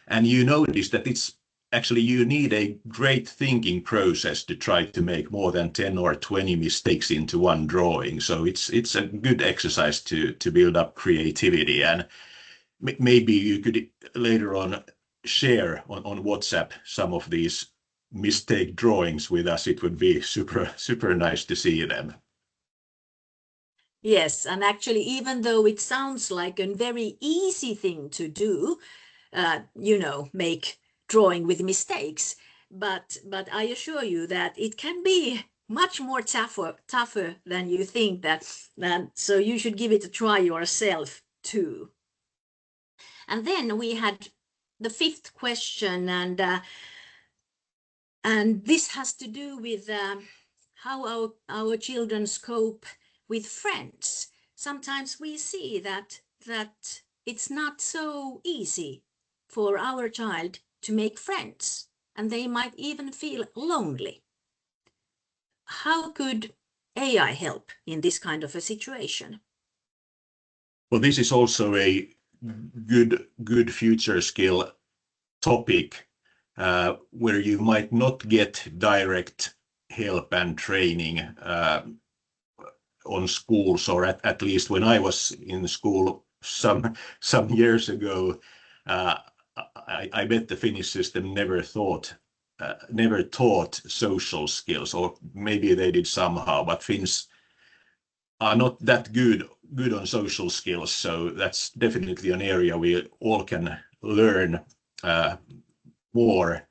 And you notice that it's actually, you need a great thinking process to try to make more than 10 or 20 mistakes into one drawing. So it's a good exercise to build up creativity. And maybe you could later on share on WhatsApp some of these mistake drawings with us. It would be super nice to see them. Yes, and actually, even though it sounds like a very easy thing to do, make drawing with mistakes, but I assure you that it can be much more tougher than you think that. So you should give it a try yourself too. And then we had the 5th question, and this has to do with how our children cope with friends. Sometimes we see that it's not so easy for our child to make friends, and they might even feel lonely. How could AI help in this kind of a situation? Well, this is also a good future skill topic where you might not get direct help and training on schools, or at least when I was in school some years ago. I bet the Finnish system never thought never taught social skills, or maybe they did somehow, but Finns are not that good on social skills. So that's definitely an area we all can learn more.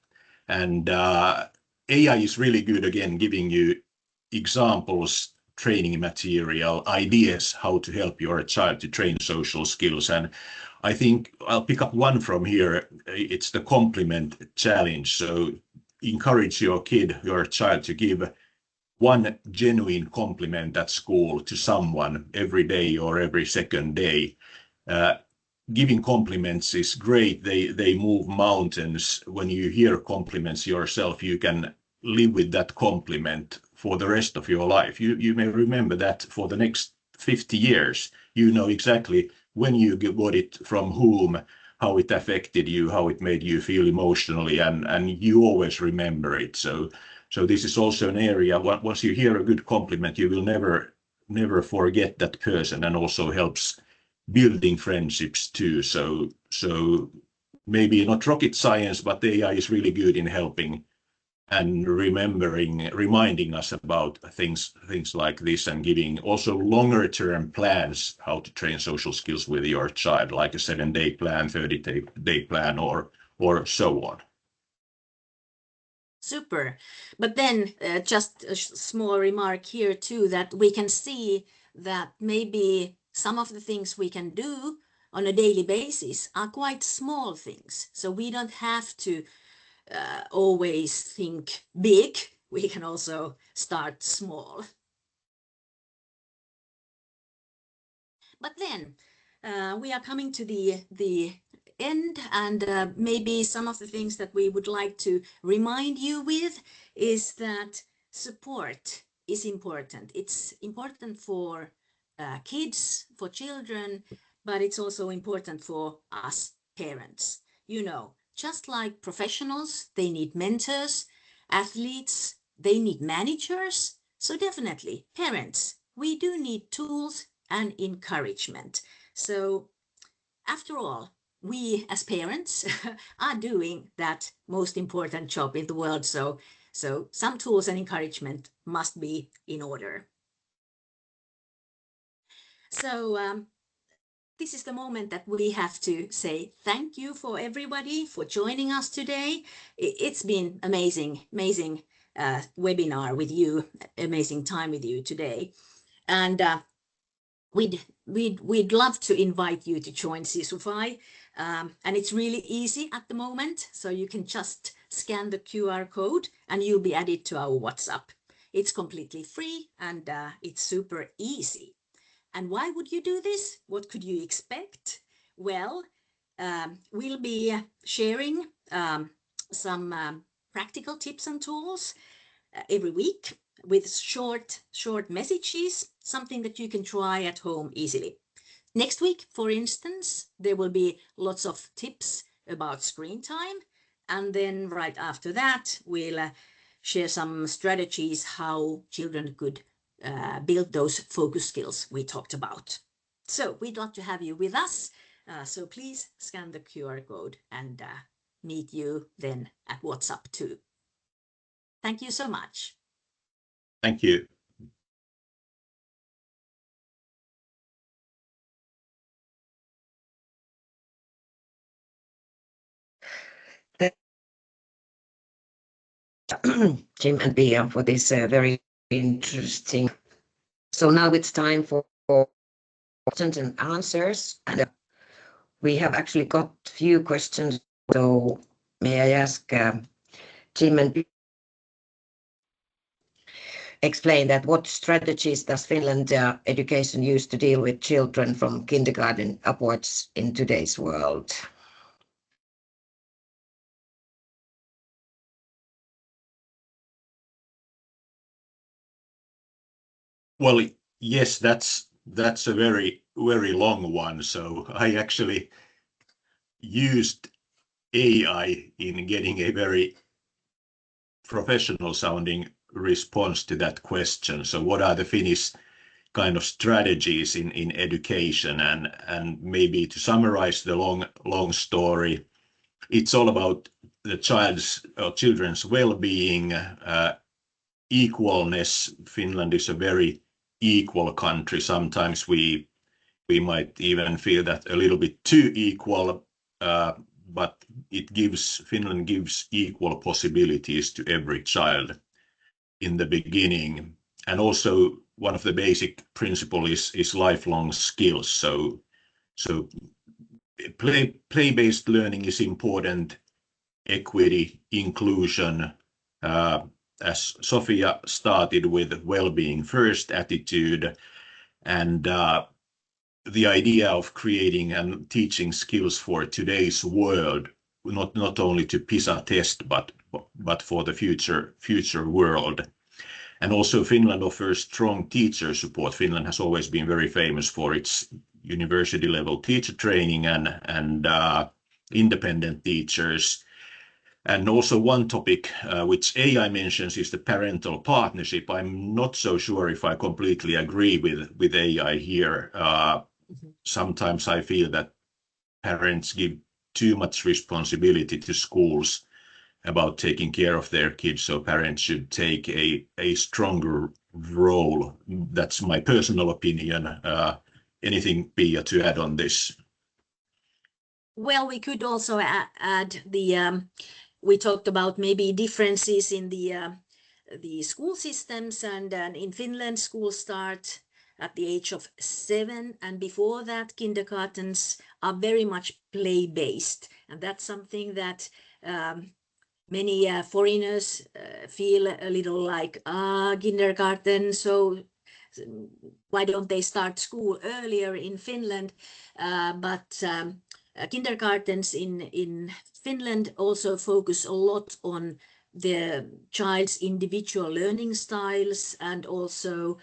And AI is really good, again, giving you examples, training material, ideas how to help your child to train social skills. And I think I'll pick up one from here. It's the compliment challenge. So encourage your kid, your child, to give one genuine compliment at school to someone every day or every second day. Giving compliments is great. They move mountains. When you hear compliments yourself, you can live with that compliment for the rest of your life. You may remember that for the next 50 years. You know exactly when you got it, from whom, how it affected you, how it made you feel emotionally, and you always remember it. So this is also an area, once you hear a good compliment, you will never forget that person, and also helps building friendships too. So maybe not rocket science, but AI is really good in helping and reminding us about things like this, and giving also longer term plans how to train social skills with your child, like a 7-day plan, 30-day plan, or so on. Super. But then just a small remark here too, that we can see that maybe some of the things we can do on a daily basis are quite small things. So we don't have to always think big. We can also start small. But then we are coming to the end, and maybe some of the things that we would like to remind you with is that support is important. It's important for kids, for children, but it's also important for us parents. You know, just like professionals, they need mentors, athletes, they need managers. So definitely, parents, we do need tools and encouragement. So after all, we as parents are doing that most important job in the world. So some tools and encouragement must be in order. So this is the moment that we have to say thank you for everybody for joining us today. It's been amazing webinar with you, amazing time with you today. And we'd love to invite you to join Sisufy. And it's really easy at the moment. So you can just scan the QR code and you'll be added to our WhatsApp. It's completely free, and it's super easy. And why would you do this? What could you expect? Well, we'll be sharing some practical tips and tools every week with short messages, something that you can try at home easily. Next week, for instance, there will be lots of tips about screen time. And then right after that, we'll share some strategies how children could build those focus skills we talked about. So we'd love to have you with us. So please scan the QR code and meet you then at WhatsApp too. Thank you so much. Thank you. Jim and Pia, for this very interesting. So now it's time for questions and answers. And we have actually got a few questions. So may I ask Jim and Pia explain that what strategies does Finland education use to deal with children from kindergarten upwards in today's world? Well, yes, that's a very long one. So I actually used AI in getting a very professional sounding response to that question. So what are the Finnish kind of strategies in education? And maybe to summarize the long story, it's all about the children's well-being, equalness. Finland is a very equal country. Sometimes we might even feel that a little bit too equal, but Finland gives equal possibilities to every child in the beginning. And also one of the basic principles is lifelong skills. So play-based learning is important, equity, inclusion, as Sofia started with well-being first attitude, and the idea of creating and teaching skills for today's world, not only to PISA test, but for the future world. And also Finland offers strong teacher support. Finland has always been very famous for its university level teacher training and independent teachers. And also one topic which AI mentions is the parental partnership. I'm not so sure if I completely agree with AI here. Sometimes I feel that parents give too much responsibility to schools about taking care of their kids, so parents should take a stronger role. That's my personal opinion. Anything, Pia, to add on this? Well, we could also add we talked about maybe differences in the school systems, and in Finland schools start at the age of 7, and before that kindergartens are very much play-based, and that's something that many foreigners feel a little like kindergarten, so why don't they start school earlier in Finland? But kindergartens in Finland also focus a lot on the child's individual learning styles, and also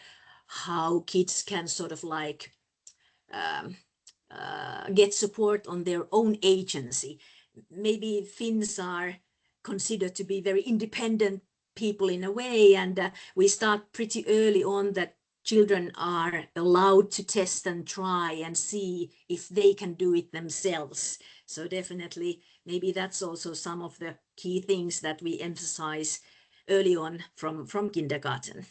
how kids can sort of like get support on their own agency. Maybe Finns are considered to be very independent people in a way, and we start pretty early on that children are allowed to test and try and see if they can do it themselves. So definitely, maybe that's also some of the key things that we emphasize early on from kindergarten.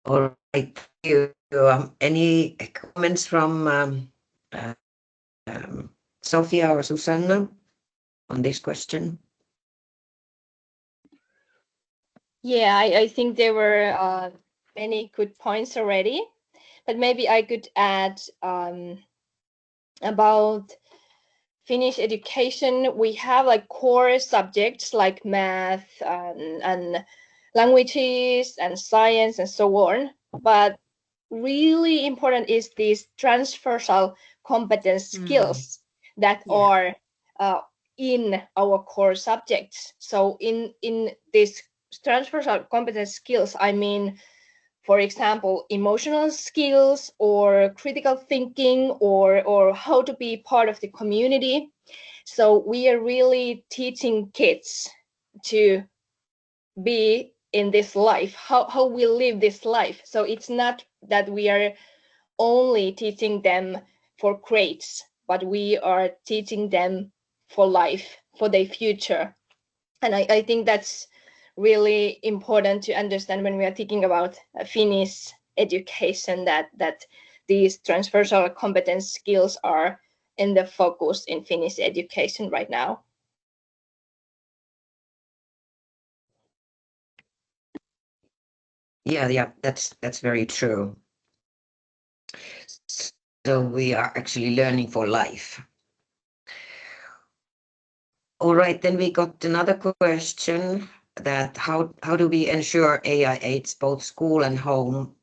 All right, thank you. Any comments from Sofia or Susanna on this question? Yeah, I think there were many good points already, but maybe I could add about Finnish education. We have like core subjects like math and languages and science and so on, but really important is these transversal competence skills that are in our core subjects. So in this transversal competence skills, I mean, for example, emotional skills or critical thinking or how to be part of the community. So we are really teaching kids to be in this life, how we live this life. So it's not that we are only teaching them for grades, but we are teaching them for life, for their future. And I think that's really important to understand when we are thinking about Finnish education, that these transversal competence skills are in the focus in Finnish education right now. Yeah, that's very true. So we are actually learning for life. All right, then we got another question, that how do we ensure AI aids both school and home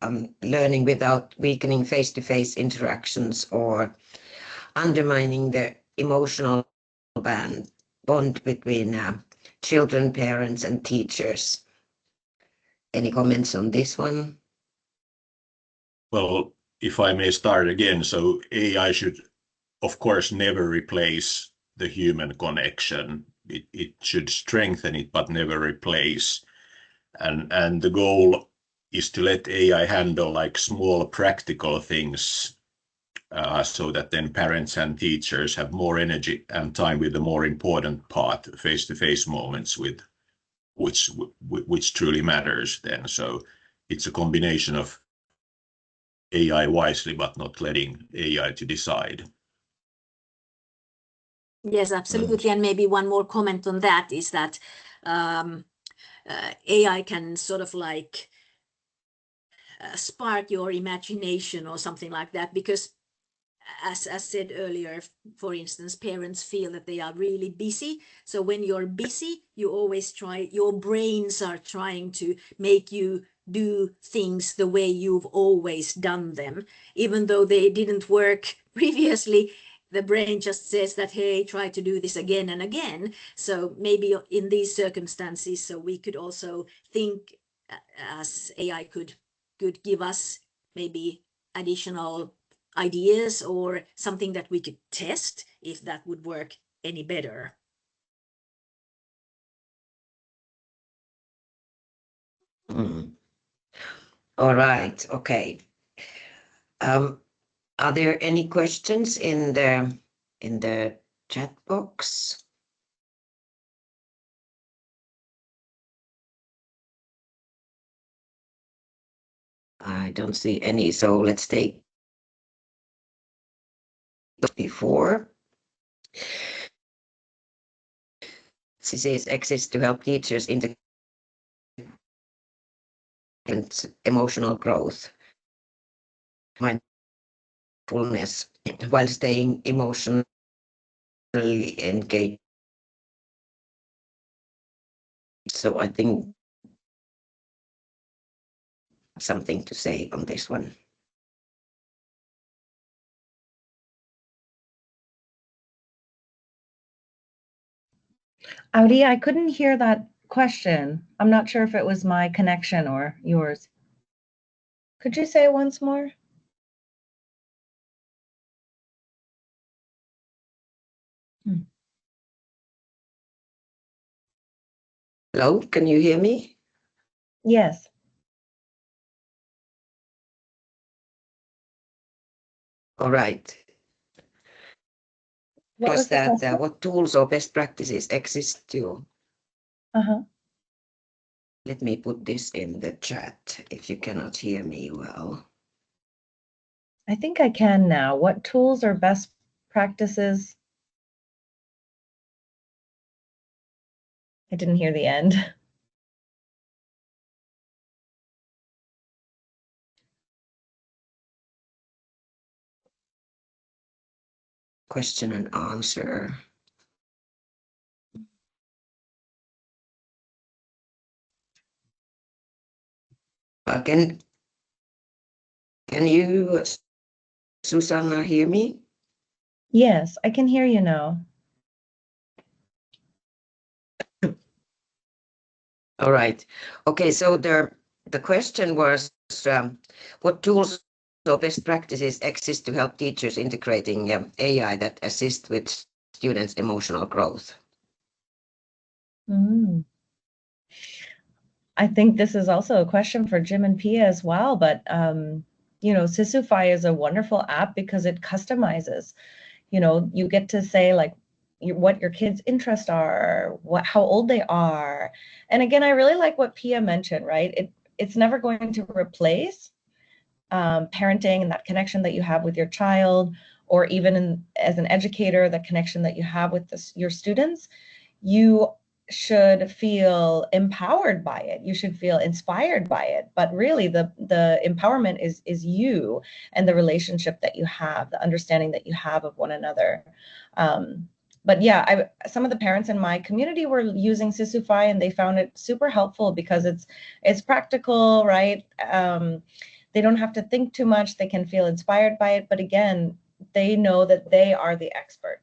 learning without weakening face-to-face interactions or undermining the emotional bond between children, parents, and teachers? Any comments on this one? Well, if I may start again, so AI should, of course, never replace the human connection. It should strengthen it, but never replace. And the goal is to let AI handle like small practical things so that then parents and teachers have more energy and time with the more important part, face-to-face moments with which truly matters then. So it's a combination of AI wisely, but not letting AI to decide. Yes, absolutely. And maybe one more comment on that is that AI can sort of like spark your imagination or something like that, because as said earlier, for instance, parents feel that they are really busy. So when you're busy, you always try, your brains are trying to make you do things the way you've always done them, even though they didn't work previously. The brain just says that, hey, try to do this again and again. So maybe in these circumstances, so we could also think as AI could give us maybe additional ideas or something that we could test if that would work any better. All right. Okay. Are there any questions in the chat box? I don't see any, so let's take before. This is access to help teachers integrate emotional growth, mindfulness, while staying emotionally engaged. So I think something to say on this one. Outi, I couldn't hear that question. I'm not sure if it was my connection or yours. Could you say it once more? Hello, can you hear me? Yes. All right. What was the question? What tools or best practices exist to? Let me put this in the chat if you cannot hear me well. I think I can now. What tools or best practices? I didn't hear the end. Question and answer. Can you, Susanna, hear me? Yes, I can hear you now. All right. Okay, so the question was what tools or best practices exist to help teachers integrating AI that assist with students' emotional growth? I think this is also a question for Jim and Pia as well, but Sisufy is a wonderful app because it customizes. You get to say like what your kids' interests are, how old they are. And again, I really like what Pia mentioned, right? It's never going to replace parenting and that connection that you have with your child, or even as an educator, the connection that you have with your students. You should feel empowered by it. You should feel inspired by it. But really, the empowerment is you and the relationship that you have, the understanding that you have of one another. But yeah, some of the parents in my community were using Sisufy and they found it super helpful because it's practical, right? They don't have to think too much. They can feel inspired by it. But again, they know that they are the expert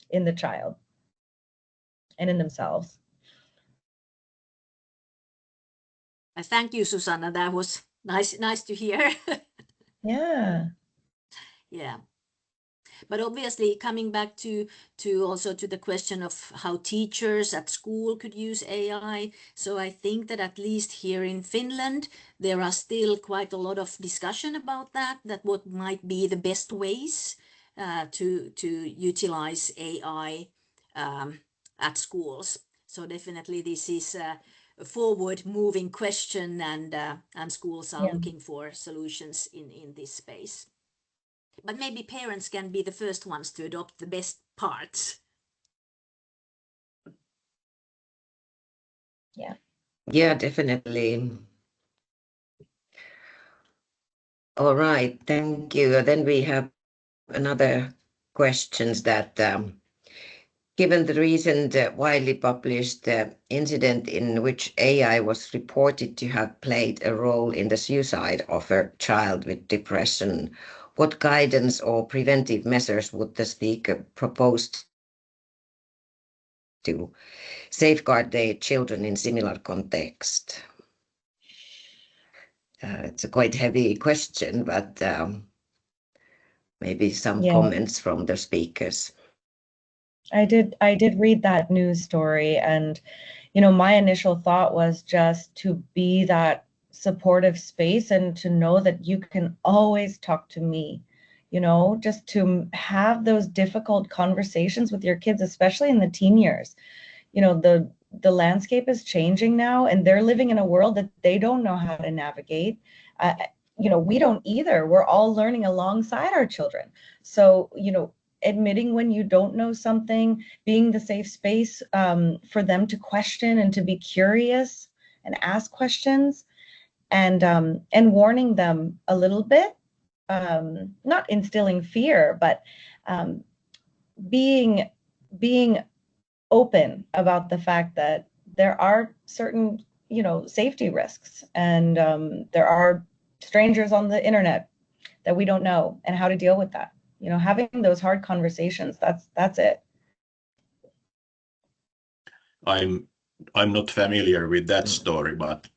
in the child and in themselves. Thank you, Susanna. That was nice to hear. Yeah. Yeah. But obviously, coming back to also to the question of how teachers at school could use AI. So I think that at least here in Finland, there are still quite a lot of discussion about that what might be the best ways to utilize AI at schools. So definitely this is a forward-moving question, and schools are looking for solutions in this space. But maybe parents can be the first ones to adopt the best parts. Yeah, definitely. All right, thank you. Then we have another questions that given the recent widely published incident in which AI was reported to have played a role in the suicide of a child with depression, what guidance or preventive measures would the speaker propose to safeguard their children in similar context? It's a quite heavy question, but maybe some comments from the speakers. I did read that news story, and you know, my initial thought was just to be that supportive space and to know that you can always talk to me, you know, just to have those difficult conversations with your kids, especially in the teen years. You know, the landscape is changing now, and they're living in a world that they don't know how to navigate. You know, we don't either. We're all learning alongside our children. So, you know, admitting when you don't know something, being the safe space for them to question and to be curious and ask questions, and warning them a little bit, not instilling fear, but being open about the fact that there are certain, you know, safety risks, and there are strangers on the internet that we don't know, and how to deal with that. You know, having those hard conversations, that's it. I'm not familiar with that story, but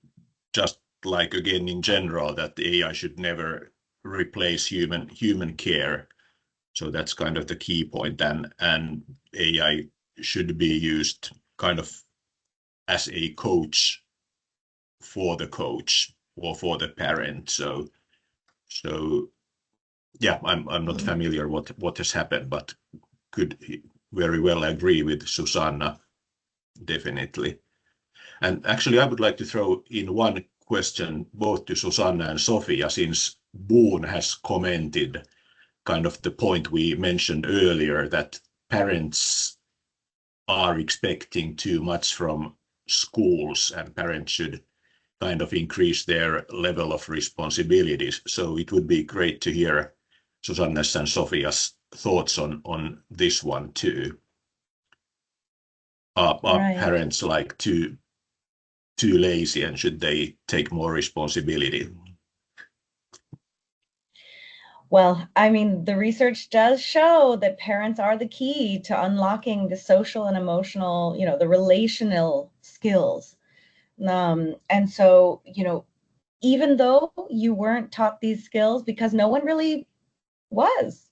just like again in general, that the AI should never replace human care. So that's kind of the key point, and AI should be used kind of as a coach for the coach or for the parent. So yeah, I'm not familiar what has happened, but could very well agree with Susanna, definitely. And actually, I would like to throw in one question both to Susanna and Sofia, since Boone has commented kind of the point we mentioned earlier, that parents are expecting too much from schools and parents should kind of increase their level of responsibilities. So it would be great to hear Susanna's and Sofia's thoughts on this one too. Are parents like too lazy, and should they take more responsibility? Well, I mean, the research does show that parents are the key to unlocking the social and emotional, you know, the relational skills. And so, you know, even though you weren't taught these skills, because no one really was,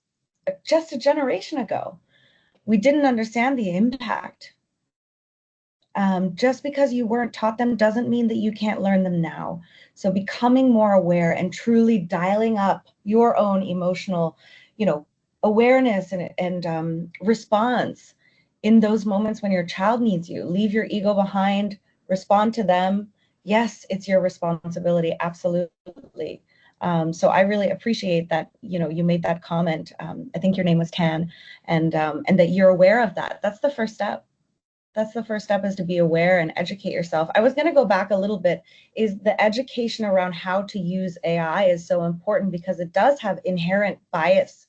just a generation ago, we didn't understand the impact. Just because you weren't taught them doesn't mean that you can't learn them now. So becoming more aware and truly dialing up your own emotional, you know, awareness and response in those moments when your child needs you. Leave your ego behind, respond to them. Yes, it's your responsibility, absolutely. So I really appreciate that, you know, you made that comment. I think your name was Tan, and that you're aware of that. That's the first step. That's the first step, is to be aware and educate yourself. I was going to go back a little bit, is the education around how to use AI is so important because it does have inherent bias,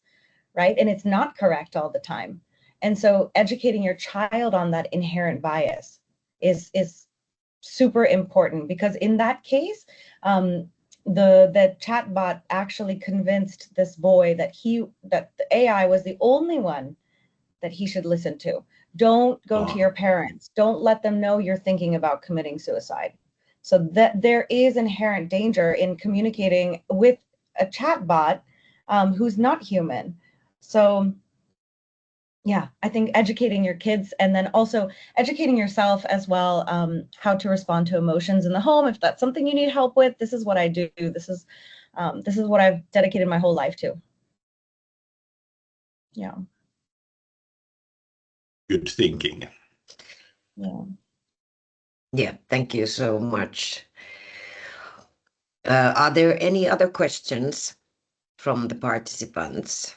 right? And it's not correct all the time. And so educating your child on that inherent bias is super important, because in that case, the chatbot actually convinced this boy that the AI was the only one that he should listen to. Don't go to your parents. Don't let them know you're thinking about committing suicide. So that there is inherent danger in communicating with a chatbot who's not human. So yeah, I think educating your kids and then also educating yourself as well, how to respond to emotions in the home. If that's something you need help with, this is what I do. This is what I've dedicated my whole life to. Yeah. Good thinking. Yeah. Yeah, thank you so much. Are there any other questions from the participants?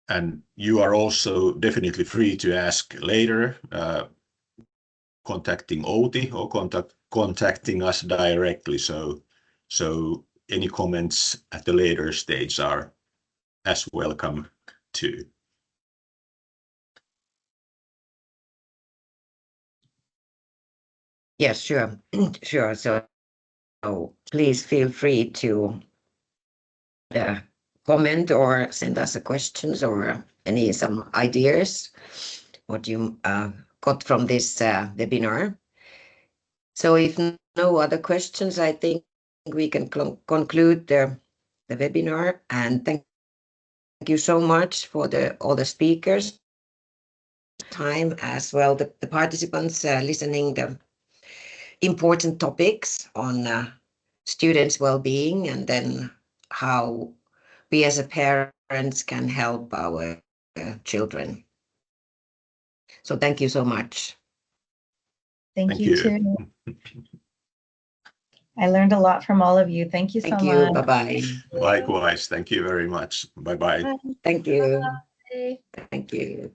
And you are also definitely free to ask later, contacting Outi or contacting us directly. So any comments at the later stage are as welcome too. Yes, sure. Sure. So please feel free to comment or send us questions or some ideas what you got from this webinar. So if no other questions, I think we can conclude the webinar, and thank you so much for all the speakers time as well, the participants listening the important topics on students' well-being, and then how we as a parents can help our children. So thank you so much. Thank you too. I learned a lot from all of you. Thank you so much. Thank you. Bye-bye. Likewise. Thank you very much. Bye-bye. Thank you. Bye. Thank you.